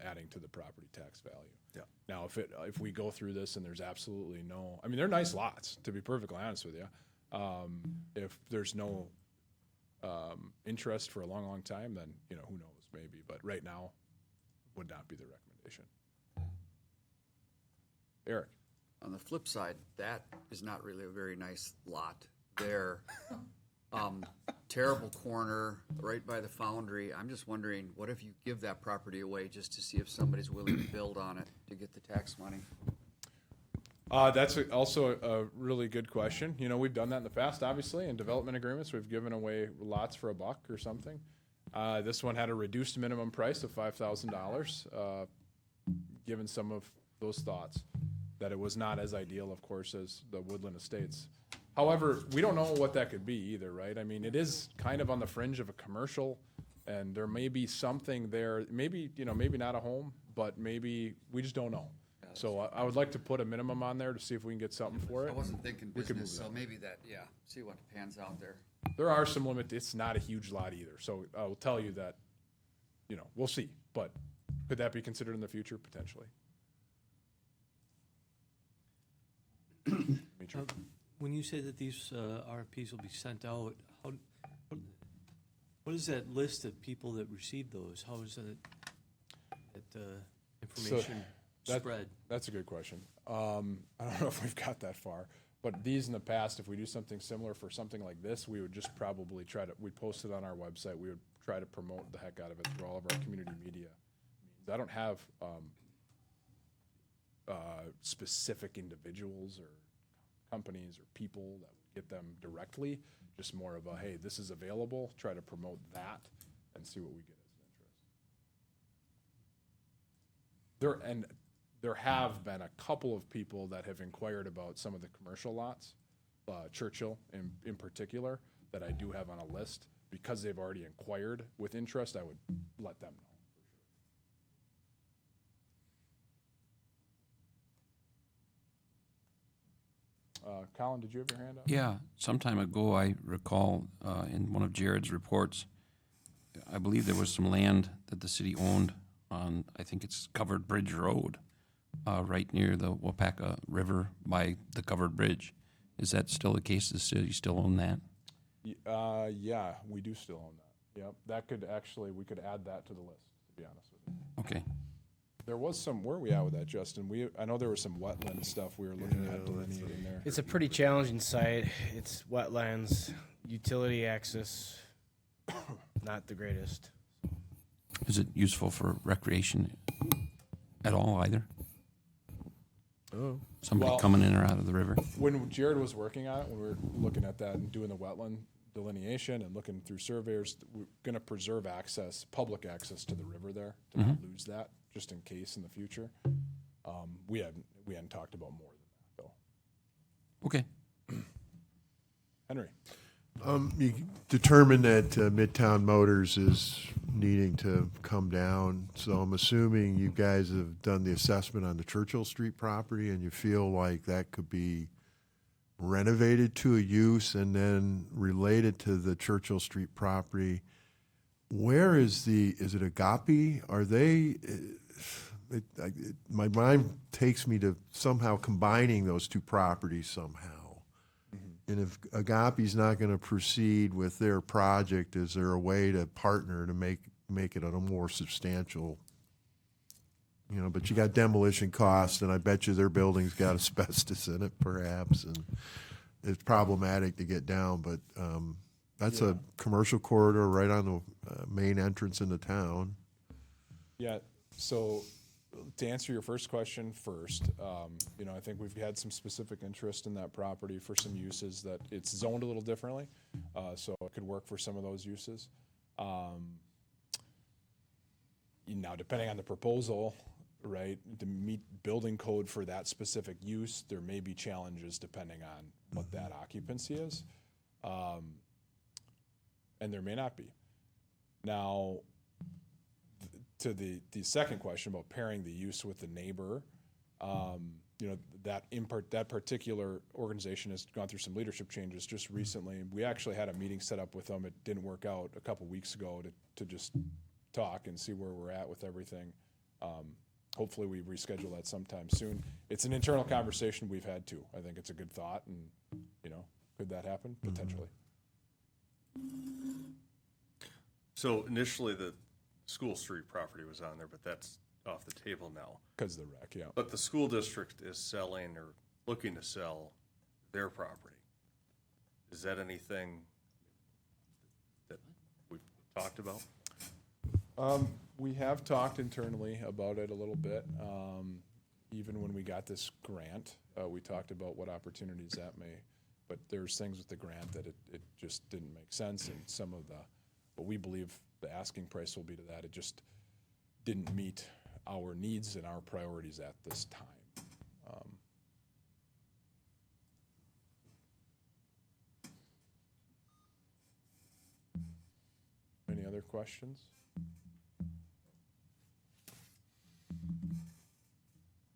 adding to the property tax value. Yeah. Now, if we go through this and there's absolutely no, I mean, they're nice lots, to be perfectly honest with you. If there's no interest for a long, long time, then, who knows, maybe. But right now, would not be the recommendation. Eric? On the flip side, that is not really a very nice lot there. Terrible corner, right by the foundry. I'm just wondering, what if you give that property away just to see if somebody's willing to build on it to get the tax money? That's also a really good question. We've done that in the past, obviously, in development agreements. We've given away lots for $1 or something. This one had a reduced minimum price of $5,000, given some of those thoughts, that it was not as ideal, of course, as the Woodland Estates. However, we don't know what that could be either, right? I mean, it is kind of on the fringe of a commercial, and there may be something there, maybe, maybe not a home, but maybe, we just don't know. So I would like to put a minimum on there to see if we can get something for it. I wasn't thinking We could business, move so maybe that, see what pans out there. There are some limits. It's not a huge lot either. So I will tell you that, we'll see. But could that be considered in the future? Potentially. When you say that these RFPs will be sent out, what is that list of people that receive those? How is that information spread? That's a good question. I don't know if we've got that far. But these in the past, if we do something similar for something like this, we would just probably we'd post it on our website. We would try to promote the heck out of it through all of our community media. I don't have specific individuals or companies or people that would get them directly, just more of a, hey, this is available, try to promote that and see what we get as an interest. There have been a couple of people that have inquired about some of the commercial lots, Churchill in particular, that I do have on a list. Because they've already inquired with interest, I would let them know. Colin, did you have your hand up? Yeah, some time ago, I recall in one of Jared's reports, I believe there was some land that the city owned on, I think it's Covered Bridge Road, right near the Waupaca River by the Covered Bridge. Is that still the case? Does the city still own that? Yeah, we do still own that. Yep, that could actually, we could add that to the list, to be honest with you. Okay. There was some, where are we at with that, Justin? I know there was some wetland stuff we were looking at delineating there. It's a pretty challenging site. It's wetlands, utility access, not the greatest. Is it useful for recreation at all either? Oh. Well, coming in or out of the river? When Jared was working on it, when we were looking at that and doing the wetland delineation and looking through surveyors, we're going to preserve access, public access to the river there, to not lose that, just in case in the future. We hadn't talked about more than that, though. Okay. Henry. You determined that Midtown Motors is needing to come down, so I'm assuming you guys have done the assessment on the Churchill Street property and you feel like that could be renovated to a use, and then related to the Churchill Street property, where is it Agape? Are they, my mind takes me to somehow combining those two properties somehow. And if Agape's not going to proceed with their project, is there a way to partner to make it a more substantial? But you got demolition costs, and I bet you their building's got asbestos in it, perhaps, and it's problematic to get down. But that's a commercial corridor right on the main entrance into town. Yeah. So to answer your first question first, I think we've had some specific interest in that property for some uses that it's zoned a little differently, so it could work for some of those uses. Now, depending on the proposal, right, to meet building code for that specific use, there may be challenges depending on what that occupancy is, and there may not be. Now, to the second question about pairing the use with the neighbor, that particular organization has gone through some leadership changes just recently. We actually had a meeting set up with them. It didn't work out a couple weeks ago to just talk and see where we're at with everything. Hopefully we reschedule that sometime soon. It's an internal conversation we've had too. I think it's a good thought, and could that happen? Potentially. So initially, the School Street property was on there, but that's off the table now. Because of the wreck, yeah. But the school district is selling or looking to sell their property. Is that anything that we've talked about? We have talked internally about it a little bit. Even when we got this grant, we talked about what opportunities that may, but there's things with the grant that it just didn't make sense, and some of what we believe the asking price will be to that, it just didn't meet our needs and our priorities at this time. Any other questions?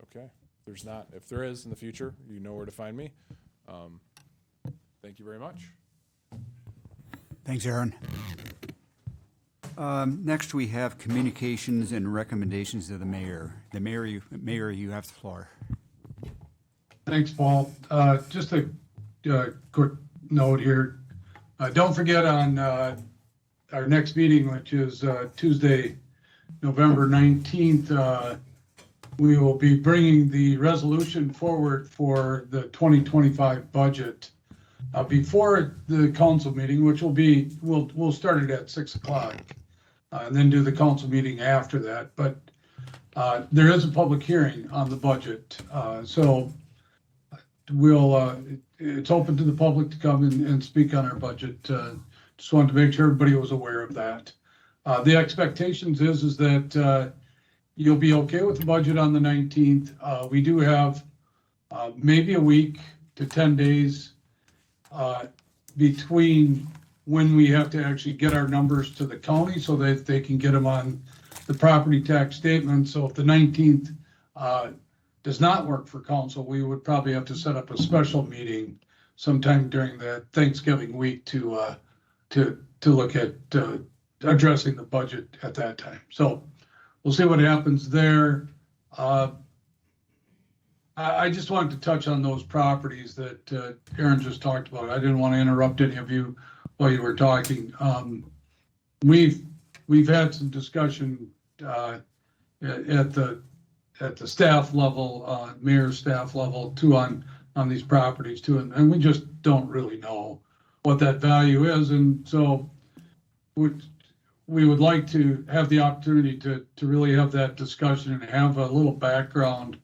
Okay, there's not. If there is in the future, you know where to find me. Thank you very much. Thanks, Aaron. Next, we have communications and recommendations to the mayor. The mayor, you have the floor. Thanks, Paul. Just a quick note here. Don't forget on our next meeting, which is Tuesday, November 19th, we will be bringing the resolution forward for the 2025 budget before the council meeting, which will be, we'll start it at 6 o'clock and then do the council meeting after that. But there is a public hearing on the budget. So it's open to the public to come and speak on our budget. Just wanted to make sure everybody was aware of that. The expectations is that you'll be okay with the budget on the 19th. We do have maybe a week to 10 days between when we have to actually get our numbers to the county so that they can get them on the property tax statement. So if the 19th does not work for council, we would probably have to set up a special meeting sometime during the Thanksgiving week to look at addressing the budget at that time. So we'll see what happens there. I just wanted to touch on those properties that Aaron just talked about. I didn't want to interrupt any of you while you were talking. We've had some discussion at the staff level, mayor's staff level too, on these properties too, and we just don't really know what that value is, and so we would like to have the opportunity to really have that discussion and have a little background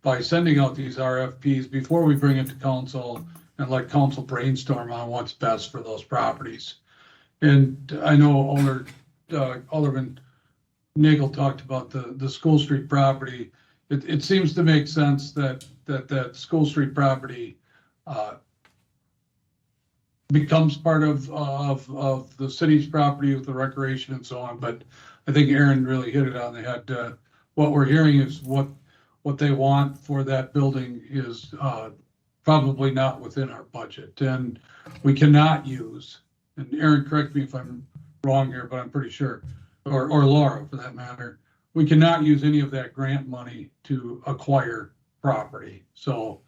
by sending out these RFPs before we bring it to council and let council brainstorm on what's best for those properties. And I know Alderman Nagel talked about the School Street property. It seems to make sense that School Street property becomes part of the city's property with the recreation and so on. But I think Aaron really hit it on the head. What we're hearing is what they want for that building is probably not within our budget, and we cannot use, and Aaron, correct me if I'm wrong here, but I'm pretty sure, or Laura for that matter, we cannot use any of that grant money to acquire property. So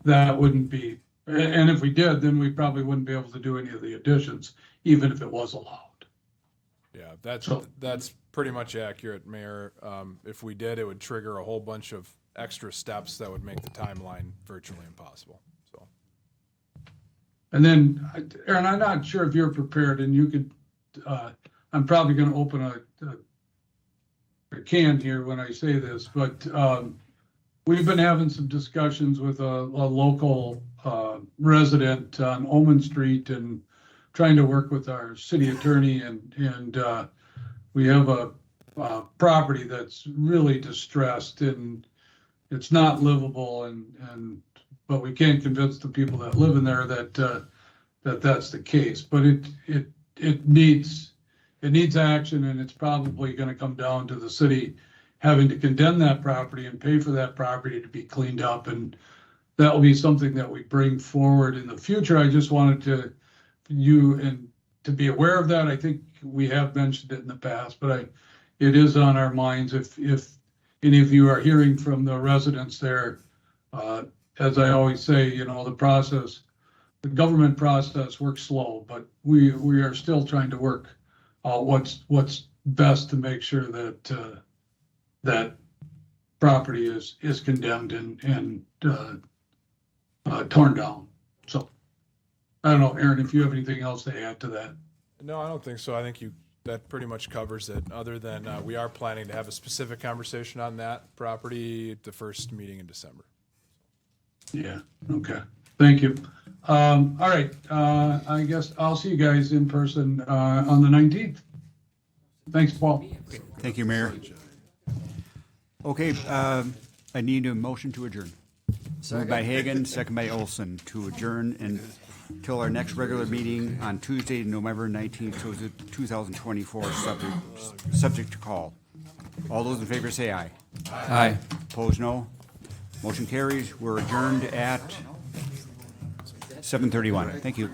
that wouldn't be, and if we did, then we probably wouldn't be able to do any of the additions, even if it was allowed. Yeah, that's pretty much accurate, Mayor. If we did, it would trigger a whole bunch of extra steps that would make the timeline virtually impossible. So, and then, Aaron, I'm not sure if you're prepared, and you could. I'm probably going to open a can here when I say this, but we've been having some discussions with a local resident on Omen Street and trying to work with our city attorney, and we have a property that's really distressed and it's not livable, but we can't convince the people that live in there that that's the case. But it needs action, and it's probably going to come down to the city having to condemn that property and pay for that property to be cleaned up, and that will be something that we bring forward in the future. I just wanted you to be aware of that. I think we have mentioned it in the past, but it is on our minds. If any of you are hearing from the residents there, as I always say, the government process works slow, but we are still trying to work what's best to make sure that, that property is condemned and torn down. So, I don't know, Aaron, if you have anything else to add to that. No, I don't think so. I think that pretty much covers it, other than we are planning to have a specific conversation on that property at the first meeting in December. Yeah, okay, thank you. All right, I guess I'll see you guys in person on the 19th. Thanks, Paul. Thank you, Mayor. Okay, I need a motion to adjourn. Moved by Hagan, second by Olson, to adjourn until our next regular meeting on Tuesday, November 19th, 2024, subject to call. All those in favor say aye. Aye. Opposed, no. Motion carries. We're adjourned at 7:31. Thank you.